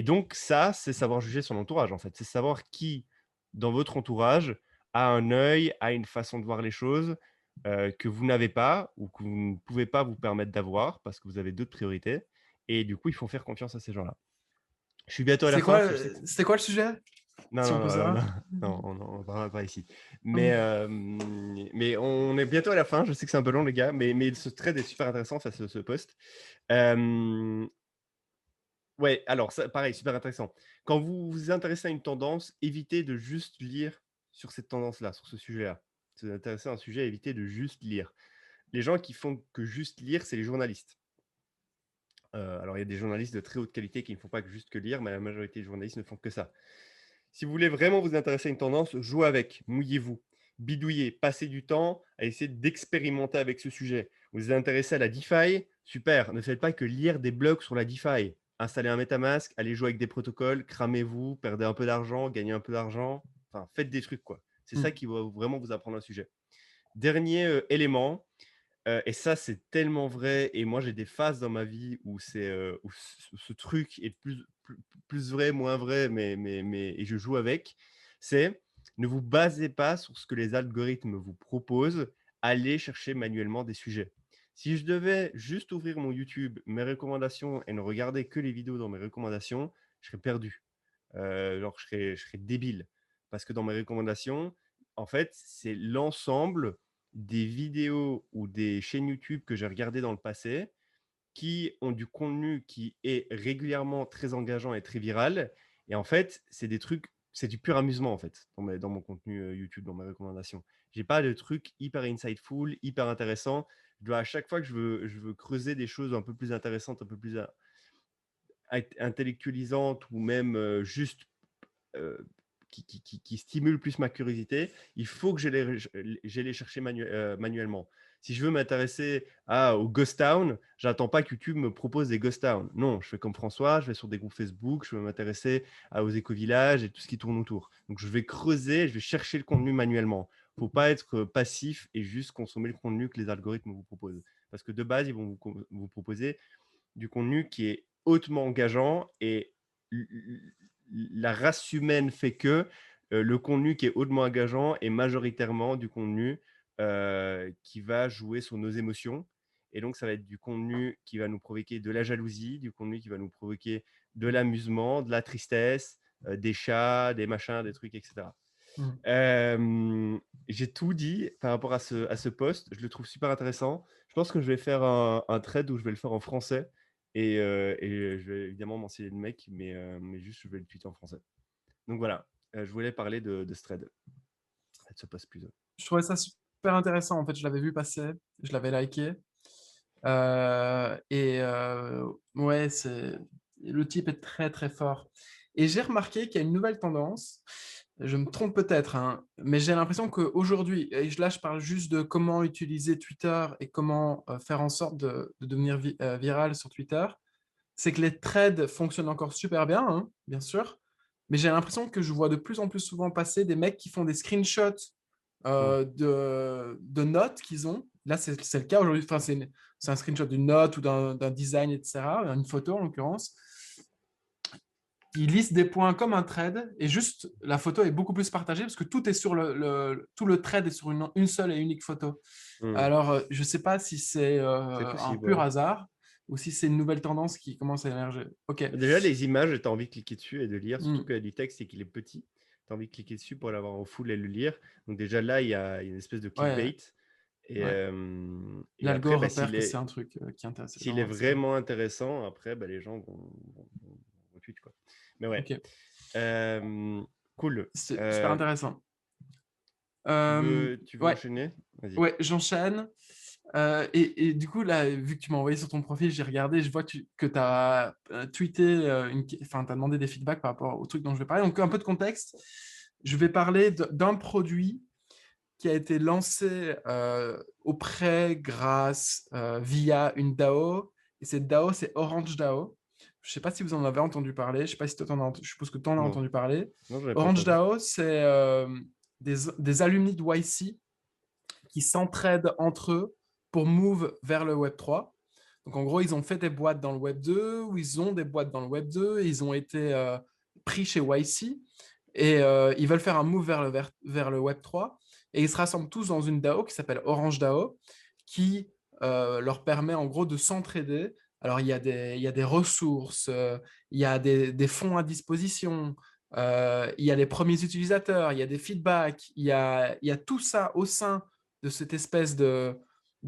donc ça, c'est savoir juger son entourage, en fait. C'est savoir qui, dans votre entourage, a un œil, a une façon de voir les choses, que vous n'avez pas ou que vous ne pouvez pas vous permettre d'avoir parce que vous avez d'autres priorités et du coup, il faut faire confiance à ces gens-là. Je suis bientôt à la C'est fin quoi, parce que je sais que c'était quoi le sujet? non, Si non, on peut non, non, savoir? non, on en parlera pas ici. Mmh. Mais on est bientôt à la fin. Je sais que c'est un peu long, les gars, mais ce thread est super intéressant, enfin ce post. Hem Ouais, alors ça, pareil, super intéressant. Quand vous vous intéressez à une tendance, évitez de juste lire sur cette tendance-là, sur ce sujet-là. Si vous vous intéressez à un sujet, évitez de juste lire. Les gens qui font que juste lire, c'est les journalistes. Alors, il y a des journalistes de très haute qualité qui ne font pas que juste que lire, mais la majorité des journalistes ne font que ça. Si vous voulez vraiment vous intéresser à une tendance, jouez avec, mouillez-vous, bidouillez, passez du temps à essayer d'expérimenter avec ce sujet. Vous vous intéressez à la DeFi, super. Ne faites pas que lire des blogs sur la DeFi. Installez un MetaMask, allez jouer avec des protocoles, cramez-vous, perdez un peu d'argent, gagnez un peu d'argent. Enfin, faites des trucs, quoi. C'est Mmh. ça qui va vraiment vous apprendre un sujet. Dernier élément, et ça, c'est tellement vrai et moi, j'ai des phases dans ma vie où où ce truc est plus vrai, moins vrai, mais et je joue avec. C'est ne vous basez pas sur ce que les algorithmes vous proposent, aller chercher manuellement des sujets. Si je devais juste ouvrir mon YouTube, mes recommandations et ne regarder que les vidéos dans mes recommandations, je serais perdu. Genre, je serais débile. Parce que dans mes recommandations, en fait, c'est l'ensemble des vidéos ou des chaînes YouTube que j'ai regardées dans le passé qui ont du contenu qui est régulièrement très engageant et très viral. Et en fait, c'est des trucs, c'est du pur amusement en fait dans mon contenu YouTube, dans mes recommandations. J'ai pas de trucs hyper insightful, hyper intéressants. Je dois à chaque fois que je veux creuser des choses un peu plus intéressantes, un peu plus intellectualisantes ou même juste qui stimulent plus ma curiosité, il faut que j'aille les chercher manuellement. Si je veux m'intéresser au Ghost Town, j'attends pas que YouTube me propose des Ghost Town. Non, je fais comme François, je vais sur des groupes Facebook, je vais m'intéresser aux éco-villages et tout ce qui tourne autour. Donc, je vais creuser, je vais chercher le contenu manuellement. Il ne faut pas être passif et juste consommer le contenu que les algorithmes vous proposent. Parce que de base, ils vont vous proposer du contenu qui est hautement engageant et la race humaine fait que le contenu qui est hautement engageant est majoritairement du contenu qui va jouer sur nos émotions. Et donc, ça va être du contenu qui va nous provoquer de la jalousie, du contenu qui va nous provoquer de l'amusement, de la tristesse, des chats, des machins, des trucs, etc. J'ai tout dit par rapport à ce post. Je le trouve super intéressant. Je pense que je vais faire un thread où je vais le faire en français. Et je vais évidemment mentionner le mec, mais juste je vais le tweeter en français. Donc voilà, je voulais parler de ce thread. Ça ne se passe plus. Je trouvais ça super intéressant. En fait, je l'avais vu passer, je l'avais liké. Ouais, le type est très très fort. Et j'ai remarqué qu'il y a une nouvelle tendance. Je me trompe peut-être, hein, mais j'ai l'impression qu'aujourd'hui, et là je parle juste de comment utiliser Twitter et comment faire en sorte de devenir viral sur Twitter, c'est que les threads fonctionnent encore super bien, hein, bien sûr, mais j'ai l'impression que je vois de plus en plus souvent passer des mecs qui font des screenshots de notes qu'ils ont. Là, c'est le cas aujourd'hui. Enfin, c'est un screenshot d'une note ou d'un design, etc., une photo en l'occurrence. Ils listent des points comme un thread et juste la photo est beaucoup plus partagée parce que tout est sur tout le thread est sur une seule et unique photo. Alors, je ne sais pas si c'est C'est un possible, pur ouais. hasard ou si c'est une nouvelle tendance qui commence à émerger. Ok. Déjà, les images, tu as envie de cliquer dessus et de lire, surtout Hmm. qu'il y a du texte et qu'il est petit. Tu as envie de cliquer dessus pour l'avoir en full et le lire. Donc déjà là, il y a une espèce de Ouais, clickbait. Et, ouais. et L'algo après, repère que c'est un truc qui intéresse les s'il est gens. C'est bien. vraiment intéressant, après, les gens vont tweet, quoi. Mais ouais. Ok. Euh, cool. C'est super intéressant. Tu veux Ouais, enchaîner? Vas-y. ouais, j'enchaîne. Et du coup, là, vu que tu m'as envoyé sur ton profil, j'ai regardé, je vois que tu as tweeté, enfin, tu as demandé des feedbacks par rapport au truc dont je vais parler. Donc, un peu de contexte. Je vais parler d'un produit qui a été lancé auprès, grâce, via une DAO. Et cette DAO, c'est Orange DAO. Je ne sais pas si vous en avez entendu parler. Je ne sais pas si toi, je suppose que tu en as Non. entendu parler. Non, je n'avais pas Orange entendu. DAO, c'est des alumni de YC qui s'entraident entre eux pour move vers le Web 3. Donc, en gros, ils ont fait des boîtes dans le Web 2 ou ils ont des boîtes dans le Web 2 et ils ont été pris chez YC et ils veulent faire un move vers le Web 3 et ils se rassemblent tous dans une DAO qui s'appelle Orange DAO qui leur permet en gros de s'entraider. Alors, il y a des ressources, il y a des fonds à disposition, il y a les premiers utilisateurs, il y a des feedbacks, il y a tout ça au sein de cette espèce de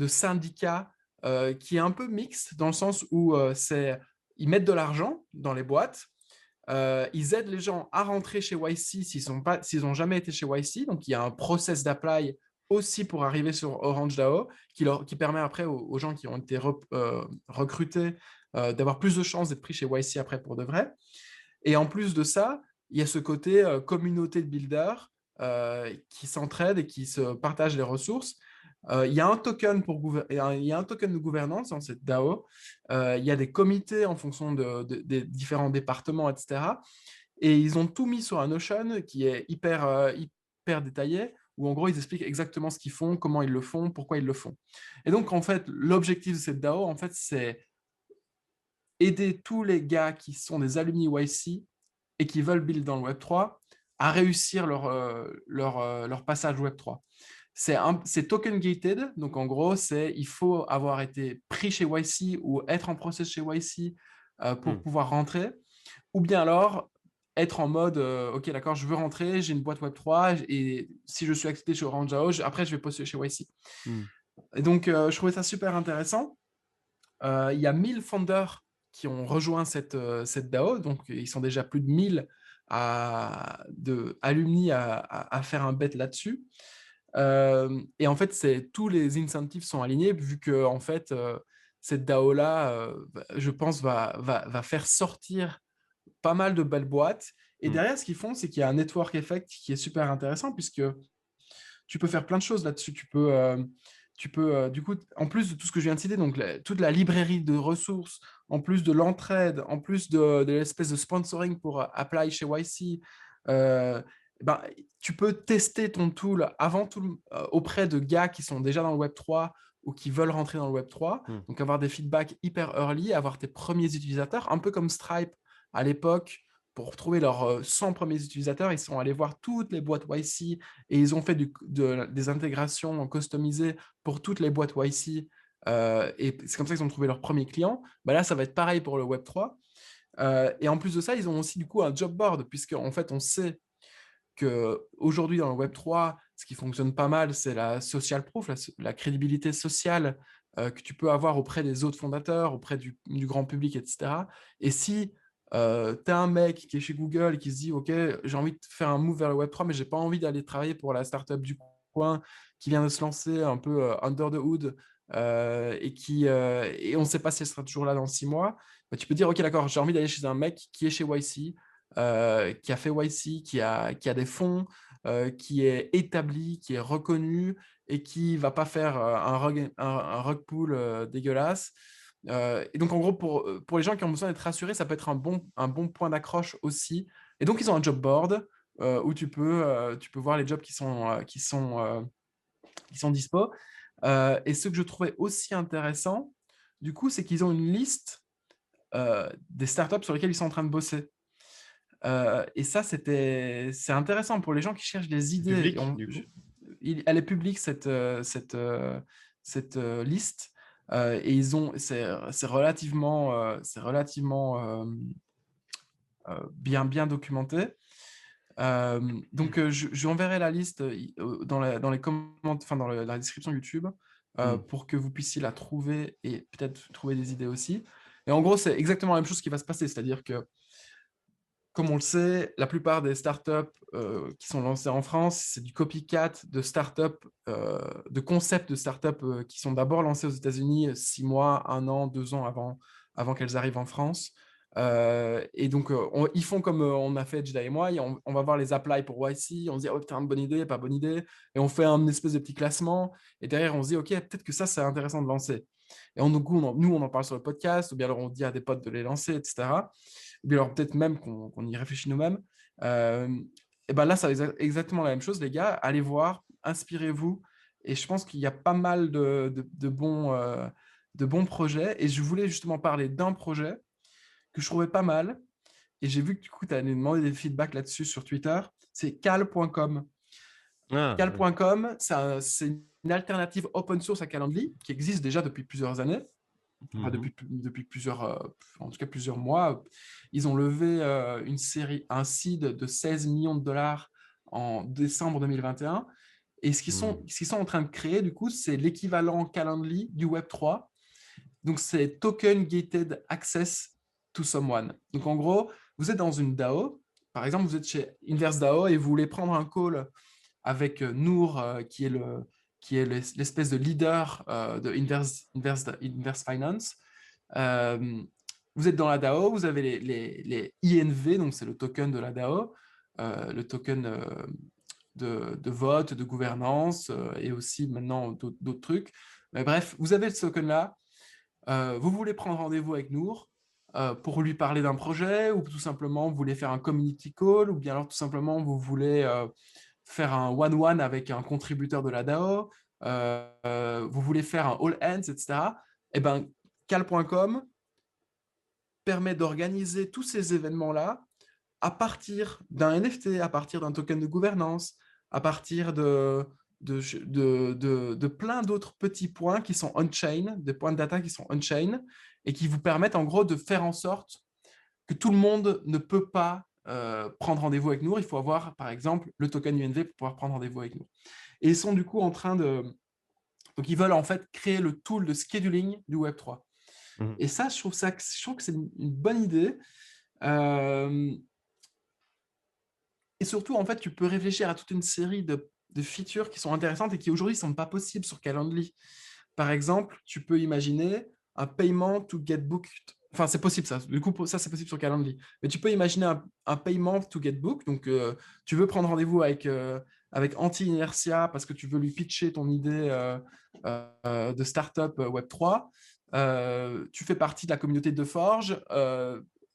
syndicat qui est un peu mixte dans le sens où ils mettent de l'argent dans les boîtes, ils aident les gens à rentrer chez YC s'ils n'ont jamais été chez YC. Donc, il y a un process d'apply aussi pour arriver sur Orange DAO qui permet après aux gens qui ont été recrutés d'avoir plus de chances d'être pris chez YC après pour de vrai. Et en plus de ça, il y a ce côté communauté de builders qui s'entraident et qui se partagent les ressources. Il y a un token il y a un token de gouvernance dans cette DAO. Il y a des comités en fonction des différents départements, etc. Et ils ont tout mis sur un Notion qui est hyper détaillé, où en gros, ils expliquent exactement ce qu'ils font, comment ils le font, pourquoi ils le font. Et donc, en fait, l'objectif de cette DAO, en fait, c'est aider tous les gars qui sont des alumni YC et qui veulent build dans le Web3 à réussir leur passage Web3. c'est token gated, donc en gros, il faut avoir été pris chez YC ou être en process chez YC pour Hmm. pouvoir rentrer, ou bien alors être en mode ok, d'accord, je veux rentrer, j'ai une boîte Web3 et si je suis accepté chez OrangeDAO, après je vais postuler chez YC. Hmm. Et donc, je trouvais ça super intéressant. Il y a 1000 founders qui ont rejoint cette DAO, donc ils sont déjà plus de 1000 alumni à faire un bet là-dessus. Et en fait, tous les incentives sont alignés vu que en fait, cette DAO-là, je pense, va faire sortir pas mal de belles boîtes. Et Hmm. derrière, ce qu'ils font, c'est qu'il y a un network effect qui est super intéressant puisque tu peux faire plein de choses là-dessus. Du coup, en plus de tout ce que je viens de citer, donc toute la librairie de ressources, en plus de l'entraide, en plus de l'espèce de sponsoring pour apply chez YC, euh, ben, tu peux tester ton tool avant tout auprès de gars qui sont déjà dans le Web3 ou qui veulent rentrer dans le Web3. Hmm. Donc, avoir des feedbacks hyper early, avoir tes premiers utilisateurs, un peu comme Stripe à l'époque. Pour trouver leurs 100 premiers utilisateurs, ils sont allés voir toutes les boîtes YC et ils ont fait des intégrations customisées pour toutes les boîtes YC. Et c'est comme ça qu'ils ont trouvé leurs premiers clients. Bah là, ça va être pareil pour le Web3. Et en plus de ça, ils ont aussi du coup un job board, puisque en fait, on sait qu'aujourd'hui, dans le Web3, ce qui fonctionne pas mal, c'est la social proof, la crédibilité sociale que tu peux avoir auprès des autres fondateurs, auprès du grand public, etc. Et si tu as un mec qui est chez Google et qui se dit, OK, j'ai envie de faire un move vers le Web3, mais j'ai pas envie d'aller travailler pour la startup du coin qui vient de se lancer un peu under the hood et on ne sait pas si elle sera toujours là dans 6 mois, bah, tu peux dire, OK, d'accord, j'ai envie d'aller chez un mec qui est chez YC, qui a fait YC, qui a des fonds, qui est établi, qui est reconnu et qui ne va pas faire un rug pull dégueulasse. Et donc, en gros, pour les gens qui ont besoin d'être rassurés, ça peut être un bon point d'accroche aussi. Et donc, ils ont un job board où tu peux voir les jobs qui sont dispo. Et ce que je trouvais aussi intéressant, du coup, c'est qu'ils ont une liste des startups sur lesquelles ils sont en train de bosser. Et ça, c'est intéressant pour les gens qui cherchent des C'est idées. public, du coup. Elle est publique, cette liste. Et c'est relativement bien documenté. Donc, je enverrai la liste dans les commentaires, enfin, dans la description YouTube Hmm. pour que vous puissiez la trouver et peut-être trouver des idées aussi. Et en gros, c'est exactement la même chose qui va se passer. C'est-à-dire que comme on le sait, la plupart des startups qui sont lancées en France, c'est du copycat de startups, de concepts de startups qui sont d'abord lancés aux États-Unis 6 mois, 1 an, 2 ans avant qu'elles arrivent en France. Et donc, ils font comme on a fait Jedi et moi, et on va voir les apply pour YC, on se dit, oh putain, bonne idée, pas bonne idée, et on fait un espèce de petit classement, et derrière, on se dit, ok, peut-être que ça, c'est intéressant de lancer. Et du coup, nous, on en parle sur le podcast, ou bien alors on dit à des potes de les lancer, etc. Ou bien alors peut-être même qu'on y réfléchit nous-mêmes. Euh, et ben là, ça va être exactement la même chose, les gars. Allez voir, inspirez-vous. Et je pense qu'il y a pas mal de bons projets. Et je voulais justement parler d'un projet que je trouvais pas mal. Et j'ai vu que du coup, tu as demandé des feedbacks là-dessus sur Twitter. C'est cal.com. Ah, oui. Cal.com, c'est une alternative open source à Calendly qui existe déjà depuis plusieurs années. Enfin, Mhm. depuis en tout cas plusieurs mois. Ils ont levé un seed de 16 millions de dollars en décembre 2021. Et Hmm. ce qu'ils sont en train de créer, du coup, c'est l'équivalent Calendly du Web3. Donc, c'est Token Gated Access to Someone. Donc, en gros, vous êtes dans une DAO. Par exemple, vous êtes chez Inverse DAO et vous voulez prendre un call avec Nour, qui est l'espèce de leader de Inverse Finance. Euh, Vous êtes dans la DAO, vous avez les INV, donc c'est le token de la DAO, le token de vote, de gouvernance, et aussi maintenant d'autres trucs. Mais bref, vous avez ce token-là. Vous voulez prendre rendez-vous avec Nour pour lui parler d'un projet, ou tout simplement vous voulez faire un community call, ou bien alors tout simplement vous voulez faire un one-one avec un contributeur de la DAO, vous voulez faire un all hands, etc. Eh bien, cal.com permet d'organiser tous ces événements-là à partir d'un NFT, à partir d'un token de gouvernance, à partir de plein d'autres petits points qui sont on-chain, des points de data qui sont on-chain, et qui vous permettent en gros de faire en sorte que tout le monde ne peut pas prendre rendez-vous avec nous. Il faut avoir, par exemple, le token UNV pour pouvoir prendre rendez-vous avec nous. Et ils sont du coup en train de... Donc, ils veulent en fait créer le tool de scheduling du Web3. Et ça, je trouve que c'est une bonne idée. Et surtout, en fait, tu peux réfléchir à toute une série de features qui sont intéressantes et qui aujourd'hui ne sont pas possibles sur Calendly. Par exemple, tu peux imaginer un paiement to get booked. Enfin, c'est possible ça. Du coup, ça, c'est possible sur Calendly. Mais tu peux imaginer un paiement to get booked. Donc, tu veux prendre rendez-vous avec Anti-Inertia parce que tu veux lui pitcher ton idée de startup Web3. Tu fais partie de la communauté de Forge.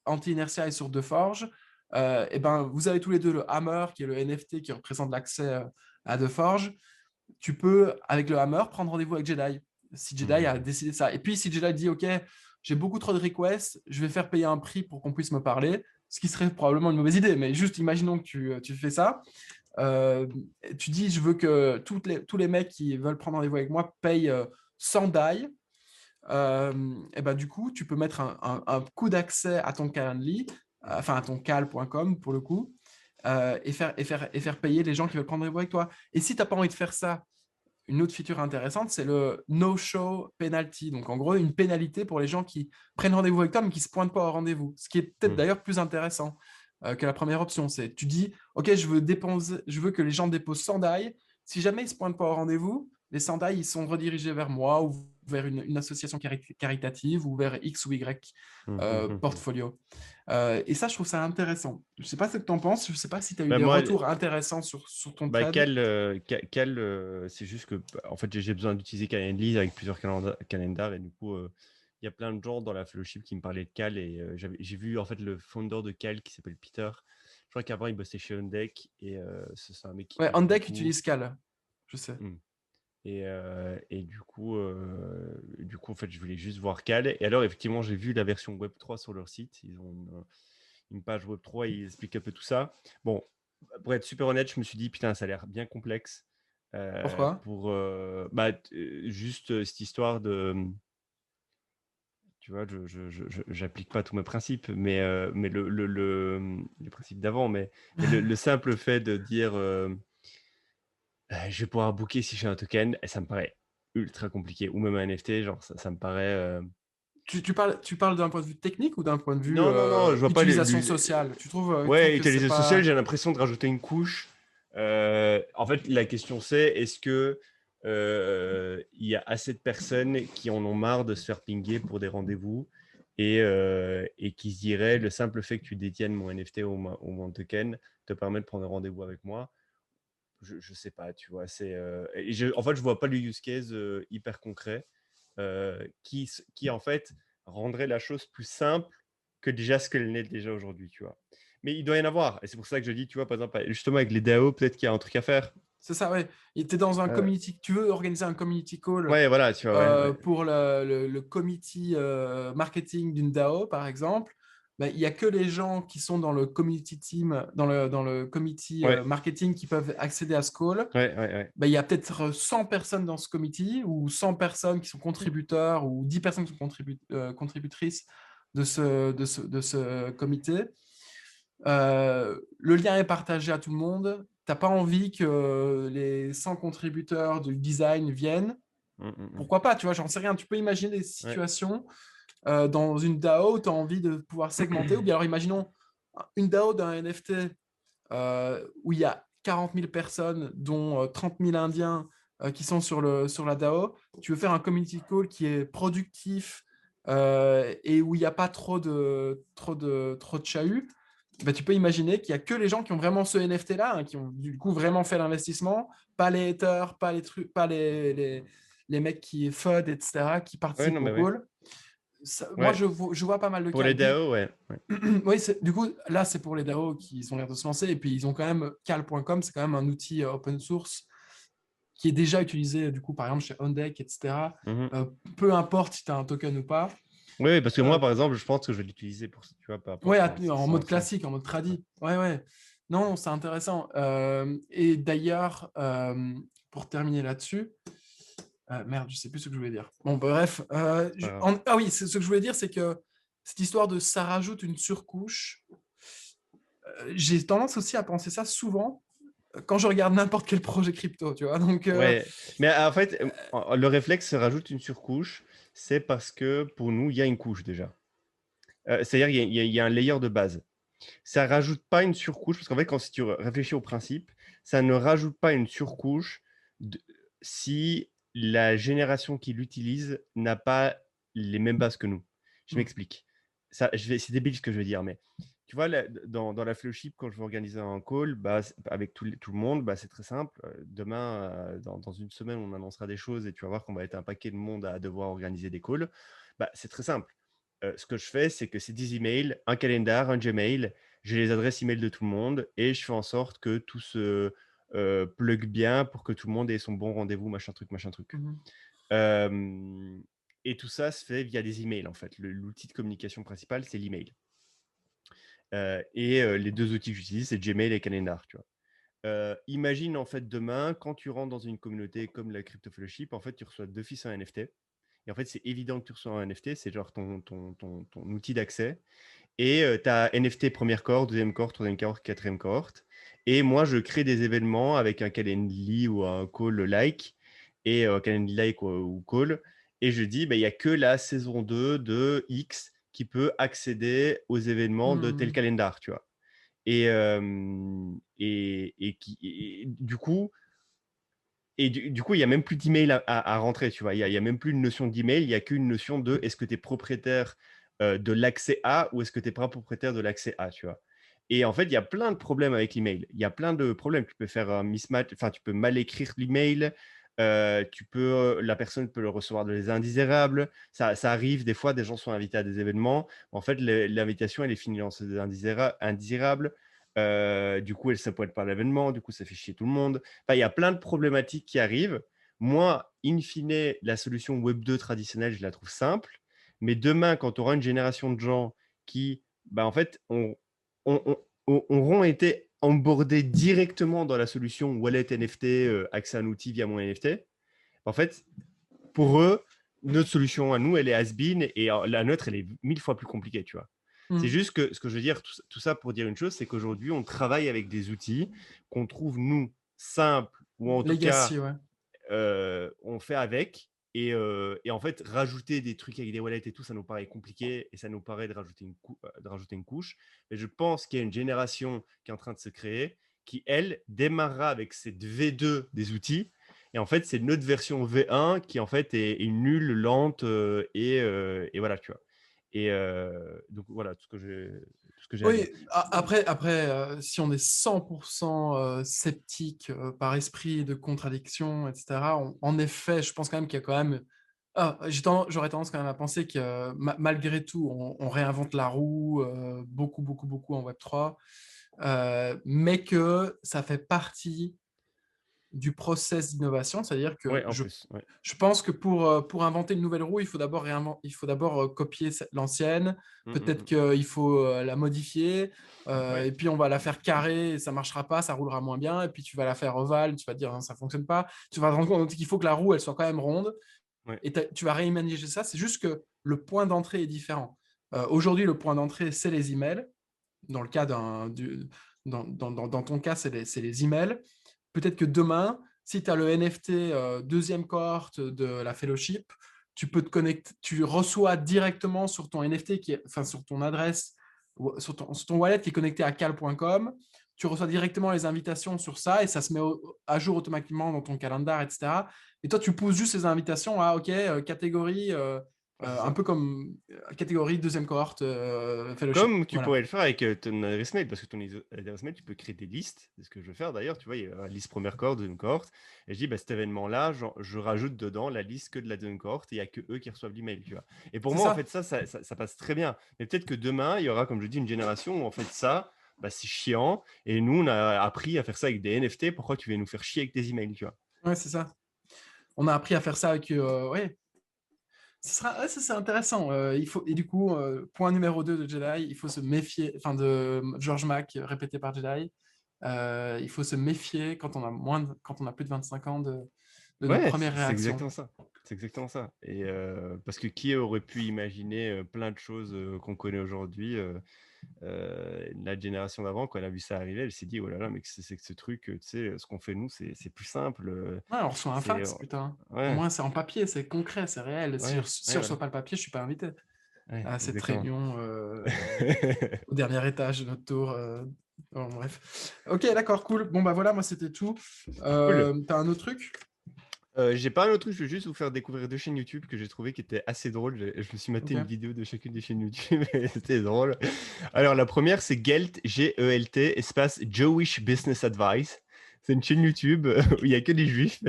Anti-Inertia est sur DeForge. Et ben, vous avez tous les deux le Hammer, qui est le NFT qui représente l'accès à DeForge. Tu peux, avec le Hammer, prendre rendez-vous avec Jedi. Si Jedi a décidé ça. Et puis, si Jedi dit, OK, j'ai beaucoup trop de requests, je vais faire payer un prix pour qu'on puisse me parler, ce qui serait probablement une mauvaise idée, mais juste imaginons que tu fais ça. Tu dis, je veux que tous les mecs qui veulent prendre rendez-vous avec moi payent 100 DAI. Et ben, du coup, tu peux mettre un coût d'accès à ton Calendly, enfin à ton cal.com pour le coup, et faire payer les gens qui veulent prendre rendez-vous avec toi. Et si tu n'as pas envie de faire ça, une autre feature intéressante, c'est le no-show penalty. Donc, en gros, une pénalité pour les gens qui prennent rendez-vous avec toi, mais qui ne se pointent pas au rendez-vous. Ce qui est peut-être d'ailleurs plus intéressant que la première option. C'est, tu dis, OK, je veux que les gens déposent 100 DAI. Si jamais ils ne se pointent pas au rendez-vous, les 100 DAI, ils sont redirigés vers moi ou vers une association caritative ou vers X ou Y portfolio. Et ça, je trouve ça intéressant. Je ne sais pas ce que tu en penses. Je ne sais pas si tu as eu des retours intéressants sur ton trade. C'est juste que en fait, j'ai besoin d'utiliser Calendly avec plusieurs calendars et du coup, il y a plein de gens dans la fellowship qui me parlaient de Cal et j'ai vu en fait le founder de Cal qui s'appelle Peter. Je crois qu'avant, il bossait chez OnDeck et c'est un mec qui... Ouais, OnDeck utilise Cal, je sais. Et du coup, en fait, je voulais juste voir Cal. Et alors, effectivement, j'ai vu la version Web3 sur leur site. Ils ont une page Web3 et ils expliquent un peu tout ça. Bon, pour être super honnête, je me suis dit, putain, ça a l'air bien complexe. Pourquoi? Juste cette histoire de... Tu vois, je n'applique pas tous mes principes, mais les principes d'avant, mais le simple fait de dire... je vais pouvoir booker si j'ai un token, et ça me paraît ultra compliqué. Ou même un NFT, genre ça me paraît... Tu parles d'un point de vue technique ou d'un point de vue Non, je vois pas utilisation sociale? Tu trouves Ouais, que c'est utilisation sociale, pas... j'ai l'impression de rajouter une couche. En fait, la question c'est, est-ce que il y a assez de personnes qui en ont marre de se faire pinguer pour des rendez-vous et qui se diraient, le simple fait que tu détiennes mon NFT ou mon token te permet de prendre un rendez-vous avec moi. Je sais pas, tu vois. En fait, je vois pas le use case hyper concret qui, en fait, rendrait la chose plus simple que déjà ce qu'elle n'est déjà aujourd'hui, tu vois. Mais il doit y en avoir. Et c'est pour ça que je dis, tu vois, par exemple, justement, avec les DAO, peut-être qu'il y a un truc à faire. C'est ça, ouais. Tu es dans un community... Tu veux organiser un community call Ouais, voilà, tu vois. Ouais. pour le committee marketing d'une DAO, par exemple. Ben, il n'y a que les gens qui sont dans le community team, dans le committee marketing qui peuvent accéder à ce call. Ouais. Ben, il y a peut-être 100 personnes dans ce committee ou 100 personnes qui sont contributeurs ou 10 personnes qui sont contributrices de ce comité. Le lien est partagé à tout le monde. Tu n'as pas envie que les 100 contributeurs du design viennent. Pourquoi pas, tu vois, j'en sais rien. Tu peux imaginer des situations dans une DAO où tu as envie de pouvoir segmenter. Ou bien alors imaginons une DAO d'un NFT où il y a 40 000 personnes, dont 30 000 Indiens qui sont sur la DAO. Tu veux faire un community call qui est productif et où il n'y a pas trop de chahut. Ben, tu peux imaginer qu'il n'y a que les gens qui ont vraiment ce NFT-là, hein, qui ont du coup vraiment fait l'investissement, pas les haters, pas les trucs, pas les mecs qui FUD, etc., qui participent au call. Moi, je vois pas mal de cas. Pour les DAO, ouais. Oui, du coup, là, c'est pour les DAO qui ont l'air de se lancer. Et puis, ils ont quand même cal.com, c'est quand même un outil open source qui est déjà utilisé, du coup, par exemple, chez OnDeck, etc. Peu importe si tu as un token ou pas. Oui, parce que moi, par exemple, je pense que je vais l'utiliser pour, tu vois, pas en mode classique, en mode tradi. Ouais. Non, c'est intéressant. Et d'ailleurs, pour terminer là-dessus, merde, je sais plus ce que je voulais dire. Bon, bref, Pas ah oui, ce que je voulais dire, c'est que cette histoire de ça rajoute une surcouche, j'ai tendance aussi à penser ça souvent quand je regarde n'importe quel projet crypto, tu vois. Donc, Ouais, mais en fait, le réflexe se rajoute une surcouche, c'est parce que pour nous, il y a une couche déjà. C'est-à-dire, il y a un layer de base. Ça rajoute pas une surcouche, parce qu'en fait, quand si tu réfléchis au principe, ça ne rajoute pas une surcouche si la génération qui l'utilise n'a pas les mêmes bases que nous. Je m'explique. C'est débile ce que je veux dire, mais tu vois, dans la Flowship, quand je vais organiser un call avec tout le monde, c'est très simple. Demain, dans une semaine, on annoncera des choses et tu vas voir qu'on va être un paquet de monde à devoir organiser des calls. C'est très simple. Ce que je fais, c'est que c'est 10 emails, un calendar, un Gmail, j'ai les adresses email de tout le monde et je fais en sorte que tout se plug bien pour que tout le monde ait son bon rendez-vous, machin truc, machin truc. Euh, et tout ça se fait via des emails, en fait. L'outil de communication principal, c'est l'email. Les deux outils que j'utilise, c'est Gmail et Calendar, tu vois. Imagine, en fait, demain, quand tu rentres dans une communauté comme la Crypto Fellowship, en fait, tu reçois d'office un NFT. Et en fait, c'est évident que tu reçois un NFT, c'est genre ton outil d'accès. Et tu as NFT première cohorte, deuxième cohorte, troisième cohorte, quatrième cohorte. Et moi, je crée des événements avec un Calendly ou un call like, et Calendly like ou call. Et je dis, il n'y a que la saison 2 de X qui peut accéder aux événements de tel calendar, tu vois. Du coup, il n'y a même plus d'email à rentrer, tu vois. Il y a même plus une notion d'email, il n'y a qu'une notion de est-ce que tu es propriétaire de l'accès à ou est-ce que tu n'es pas propriétaire de l'accès à, tu vois. Et en fait, il y a plein de problèmes avec l'email. Il y a plein de problèmes. Tu peux faire un mismatch, enfin, tu peux mal écrire l'email. La personne peut le recevoir de les indésirables. Ça arrive, des fois, des gens sont invités à des événements. En fait, l'invitation, elle est finie dans ces indésirables. Du coup, elle ne se pointe pas à l'événement. Du coup, ça fait chier tout le monde. Enfin, il y a plein de problématiques qui arrivent. Moi, in fine, la solution Web 2 traditionnelle, je la trouve simple. Mais demain, quand tu auras une génération de gens qui, en fait, auront été onboardés directement dans la solution Wallet NFT, accès à un outil via mon NFT, en fait, pour eux, notre solution à nous, elle est has-been et la nôtre, elle est 1000 fois plus compliquée, tu vois. C'est juste que ce que je veux dire, tout ça pour dire une chose, c'est qu'aujourd'hui, on travaille avec des outils qu'on trouve, nous, simples, ou en tout cas, Legacy, ouais. on fait avec. Et en fait, rajouter des trucs avec des wallets et tout, ça nous paraît compliqué et ça nous paraît de rajouter une couche. Mais je pense qu'il y a une génération qui est en train de se créer qui, elle, démarrera avec cette V2 des outils. Et en fait, c'est notre version V1 qui, en fait, est nulle, lente et voilà, tu vois. Donc, voilà tout ce que j'ai à dire. Oui, après, si on est 100% sceptique par esprit de contradiction, etc., en effet, je pense quand même qu'il y a quand même... j'aurais tendance quand même à penser que malgré tout, on réinvente la roue beaucoup, beaucoup, beaucoup en Web3, mais que ça fait partie du process d'innovation, c'est-à-dire que Ouais, en plus. Ouais. je pense que pour inventer une nouvelle roue, il faut d'abord copier l'ancienne, Mm, mm, peut-être mm. qu'il faut la modifier, Ouais. et puis on va la faire carrée, et ça ne marchera pas, ça roulera moins bien, et puis tu vas la faire ovale, tu vas te dire non, ça ne fonctionne pas, tu vas te rendre compte qu'il faut que la roue elle soit quand même ronde, Ouais. et tu vas réimaginer ça, c'est juste que le point d'entrée est différent. Aujourd'hui, le point d'entrée, c'est les emails. Dans le cas dans ton cas, c'est les emails. Peut-être que demain, si tu as le NFT deuxième cohorte de la fellowship, tu peux te connecter, tu reçois directement sur ton NFT, enfin sur ton adresse, sur ton wallet qui est connecté à cal.com, tu reçois directement les invitations sur ça et ça se met à jour automatiquement dans ton calendar, etc. Et toi, tu pousses juste ces invitations à OK, catégorie, Ouais, c'est un ça. peu comme catégorie deuxième cohorte fellowship. Comme tu Voilà. pourrais le faire avec ton adresse mail, parce que ton adresse mail, tu peux créer des listes. C'est ce que je veux faire d'ailleurs. Tu vois, il y a la liste première cohorte, deuxième cohorte. Et je dis, cet événement-là, je rajoute dedans la liste que de la deuxième cohorte et il n'y a que eux qui reçoivent l'email. Tu vois. Et pour C'est moi, en ça. fait, ça passe très bien. Mais peut-être que demain, il y aura, comme je dis, une génération où en fait, ça, c'est chiant. Et nous, on a appris à faire ça avec des NFT. Pourquoi tu viens nous faire chier avec des emails, tu vois. Ouais, c'est ça. On a appris à faire ça avec. Ouais, ça c'est intéressant. Et du coup, point numéro 2 de Jedi, il faut se méfier, enfin de George Mac, répété par Jedi. il faut se méfier quand on a quand on a plus de 25 ans de nos Ouais, premières c'est réactions. exactement ça. C'est exactement ça. Et parce que qui aurait pu imaginer plein de choses qu'on connaît aujourd'hui la génération d'avant, quand elle a vu ça arriver, elle s'est dit, oh là là, mais c'est que ce truc, tu sais, ce qu'on fait nous, c'est plus simple. Ouais, on reçoit un C'est fax, putain. Au ouais, moins, c'est en papier, c'est concret, c'est réel. Si ouais, je ouais, reçois voilà. pas le papier, je suis pas invité Ouais, à cette exactement. réunion au dernier étage de notre tour. Bon, bref. Ok, d'accord, cool. Bon, bah voilà, moi, c'était tout. Cool. T'as un autre truc? J'ai pas un autre truc, je veux juste vous faire découvrir deux chaînes YouTube que j'ai trouvé qui étaient assez drôles. Je me suis maté une Ok. vidéo de chacune des chaînes YouTube et c'était drôle. Alors, la première, c'est Gelt, G-E-L-T, espace Jewish Business Advice. C'est une chaîne YouTube où il y a que des juifs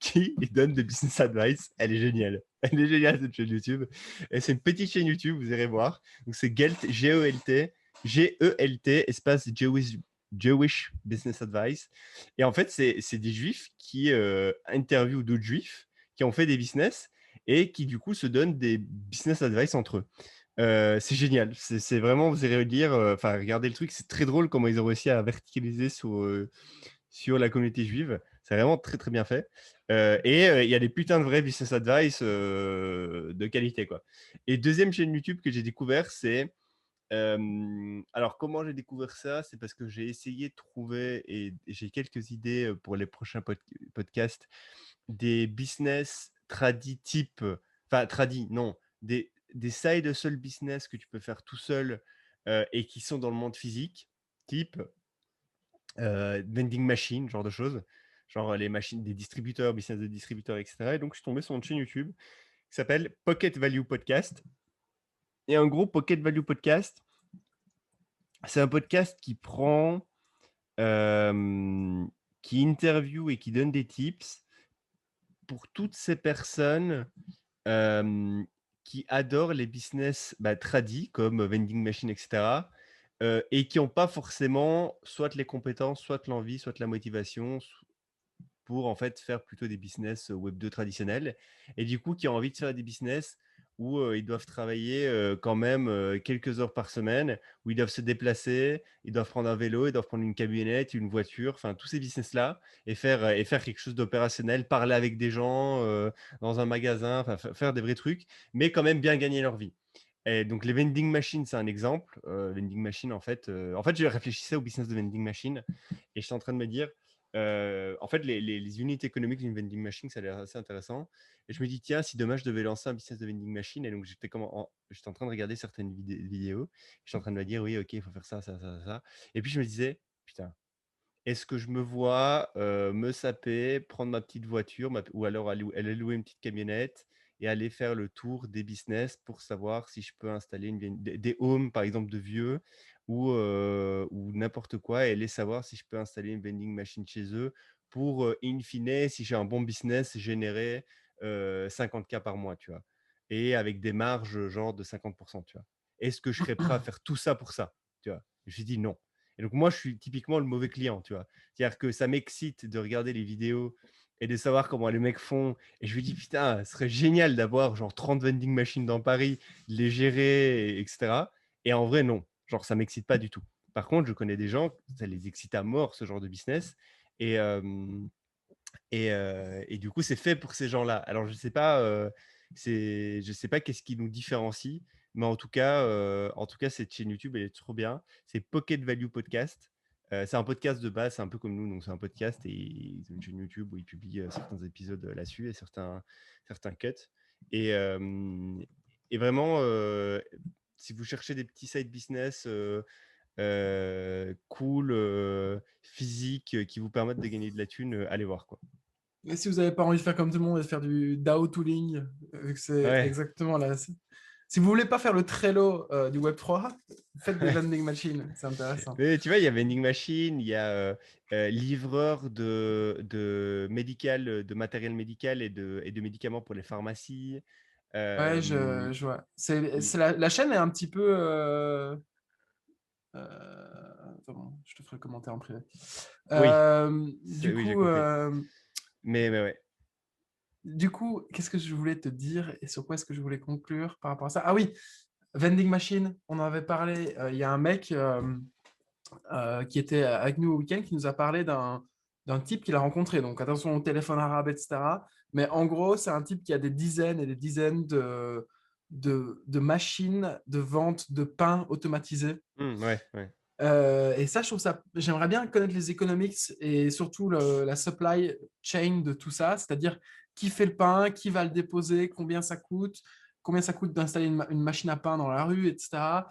qui donnent des business advice. Elle est géniale. Elle est géniale, cette chaîne YouTube. Et c'est une petite chaîne YouTube, vous irez voir. Donc, c'est Gelt, G-E-L-T, G-E-L-T, espace Jewish Business Advice. Et en fait, c'est des juifs qui interviewent d'autres juifs qui ont fait des business et qui, du coup, se donnent des business advice entre eux. C'est génial. C'est vraiment, vous irez lire, enfin, regardez le truc, c'est très drôle comment ils ont réussi à verticaliser sur la communauté juive. C'est vraiment très, très bien fait. Et il y a des putains de vrais business advice de qualité, quoi. Et deuxième chaîne YouTube que j'ai découvert, c'est alors, comment j'ai découvert ça? C'est parce que j'ai essayé de trouver et j'ai quelques idées pour les prochains podcasts, des business tradi type, enfin tradi, non, des side hustle business que tu peux faire tout seul et qui sont dans le monde physique, type vending machine, genre de choses, genre les machines des distributeurs, business de distributeurs, etc. Et donc, je suis tombé sur une chaîne YouTube qui s'appelle Pocket Value Podcast. Et en gros, Pocket Value Podcast, c'est un podcast qui prend, qui interview et qui donne des tips pour toutes ces personnes qui adorent les business tradis comme vending machine, etc. Et qui n'ont pas forcément soit les compétences, soit l'envie, soit la motivation pour en fait faire plutôt des business Web 2 traditionnels. Et du coup, qui ont envie de faire des business où ils doivent travailler quand même quelques heures par semaine, où ils doivent se déplacer, ils doivent prendre un vélo, ils doivent prendre une camionnette, une voiture, enfin tous ces business-là, et faire quelque chose d'opérationnel, parler avec des gens dans un magasin, enfin faire des vrais trucs, mais quand même bien gagner leur vie. Et donc les vending machines, c'est un exemple. Vending machine, en fait, je réfléchissais au business de vending machine et j'étais en train de me dire, en fait, les unités économiques d'une vending machine, ça a l'air assez intéressant. Et je me dis, tiens, si demain je devais lancer un business de vending machine, et donc j'étais en train de regarder certaines vidéos, j'étais en train de me dire, oui, ok, il faut faire ça, ça, ça, ça. Et puis je me disais, putain, est-ce que je me vois me saper, prendre ma petite voiture, ou alors aller louer une petite camionnette et aller faire le tour des business pour savoir si je peux installer des homes, par exemple, de vieux ou n'importe quoi, et aller savoir si je peux installer une vending machine chez eux pour, in fine, si j'ai un bon business, générer 50K par mois, tu vois. Et avec des marges genre de 50%, tu vois. Est-ce que je serais prêt à faire tout ça pour ça, tu vois? Je me suis dit non. Et donc, moi, je suis typiquement le mauvais client, tu vois. C'est-à-dire que ça m'excite de regarder les vidéos et de savoir comment les mecs font. Et je me dis, putain, ce serait génial d'avoir genre 30 vending machines dans Paris, de les gérer, etc. Et en vrai, non. Genre, ça m'excite pas du tout. Par contre, je connais des gens, ça les excite à mort, ce genre de business. Et, et du coup, c'est fait pour ces gens-là. Alors, je sais pas qu'est-ce qui nous différencie, mais en tout cas, cette chaîne YouTube, elle est trop bien. C'est Pocket Value Podcast. C'est un podcast de base, c'est un peu comme nous, donc c'est un podcast et ils ont une chaîne YouTube où ils publient certains épisodes là-dessus et certains cuts. Et, et vraiment, si vous cherchez des petits side business cool, physiques, qui vous permettent de gagner de la thune, allez voir quoi. Et si vous n'avez pas envie de faire comme tout le monde et de faire du DAO tooling, vu que c'est Ouais. exactement là. Si vous voulez pas faire le Trello du Web3, faites des vending machines, c'est intéressant. Mais tu vois, il y a vending machine, il y a livreur de de matériel médical et de médicaments pour les pharmacies. Ouais, Euh, je vois. il- La chaîne est un petit peu. Attends, je te ferai le commentaire en privé. oui, Du oui, j'ai coup, compris. Mais ouais. qu'est-ce que je voulais te dire et sur quoi est-ce que je voulais conclure par rapport à ça? Ah oui, vending machine, on en avait parlé. Il y a un mec qui était avec nous au week-end, qui nous a parlé d'un type qu'il a rencontré. Donc attention au téléphone arabe, etc. Mais en gros, c'est un type qui a des dizaines et des dizaines de machines de vente de pain automatisées. Ouais, ouais. Et ça, je trouve ça, j'aimerais bien connaître les economics et surtout la supply chain de tout ça, c'est-à-dire qui fait le pain, qui va le déposer, combien ça coûte d'installer une machine à pain dans la rue, etc.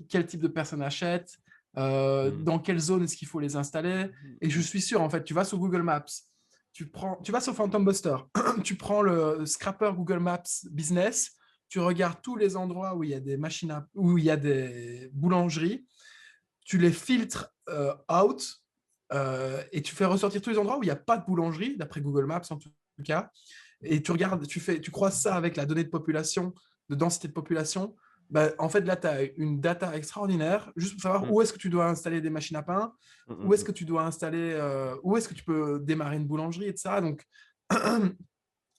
Quel type de personnes achètent, Mm. dans quelle zone est-ce qu'il faut les installer. Et je suis sûr, en fait, tu vas sur Google Maps, tu vas sur Phantom Buster, tu prends le scrapper Google Maps Business, tu regardes tous les endroits où il y a des où il y a des boulangeries, tu les filtres out et tu fais ressortir tous les endroits où il n'y a pas de boulangerie, d'après Google Maps en tout cas, et tu regardes, tu croises ça avec la donnée de population, de densité de population. Bah, en fait, là, tu as une data extraordinaire, juste pour savoir Mm. où est-ce que tu dois installer des machines à pain, Mm, où mm, est-ce mm. que tu dois installer, où est-ce que tu peux démarrer une boulangerie, etc. Donc,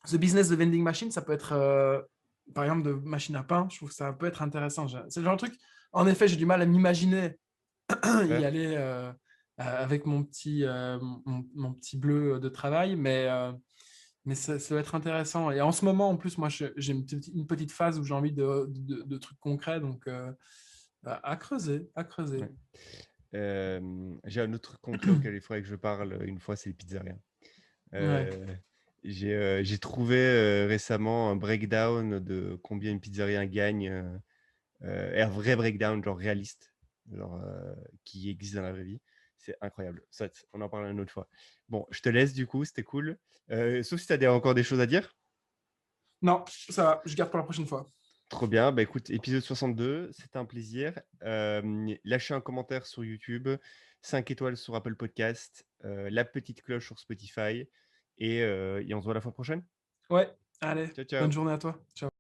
ce business de vending machine, ça peut être, par exemple, de machine à pain, je trouve que ça peut être intéressant. C'est le genre de truc, en effet, j'ai du mal à m'imaginer y Ouais. aller avec mon petit bleu de travail, mais ça va être intéressant. Et en ce moment, en plus, moi, j'ai une petite phase où j'ai envie de trucs concrets, donc à creuser, à creuser. Ouais. J'ai un autre truc concret auquel il faudrait que je parle une fois, c'est les pizzerias. Ouais. Euh, j'ai trouvé récemment un breakdown de combien une pizzeria gagne, et un vrai breakdown, genre réaliste, genre, qui existe dans la vraie vie. C'est incroyable. Ça, on en parle une autre fois. Bon, je te laisse du coup, c'était cool. Sauf si tu as encore des choses à dire. Non, ça va, je garde pour la prochaine fois. Trop bien. Bah écoute, épisode 62, c'était un plaisir. Lâchez un commentaire sur YouTube, 5 étoiles sur Apple Podcast, la petite cloche sur Spotify et on se voit la fois prochaine. Ouais, allez, Ciao, bonne ciao. journée à toi. Ciao.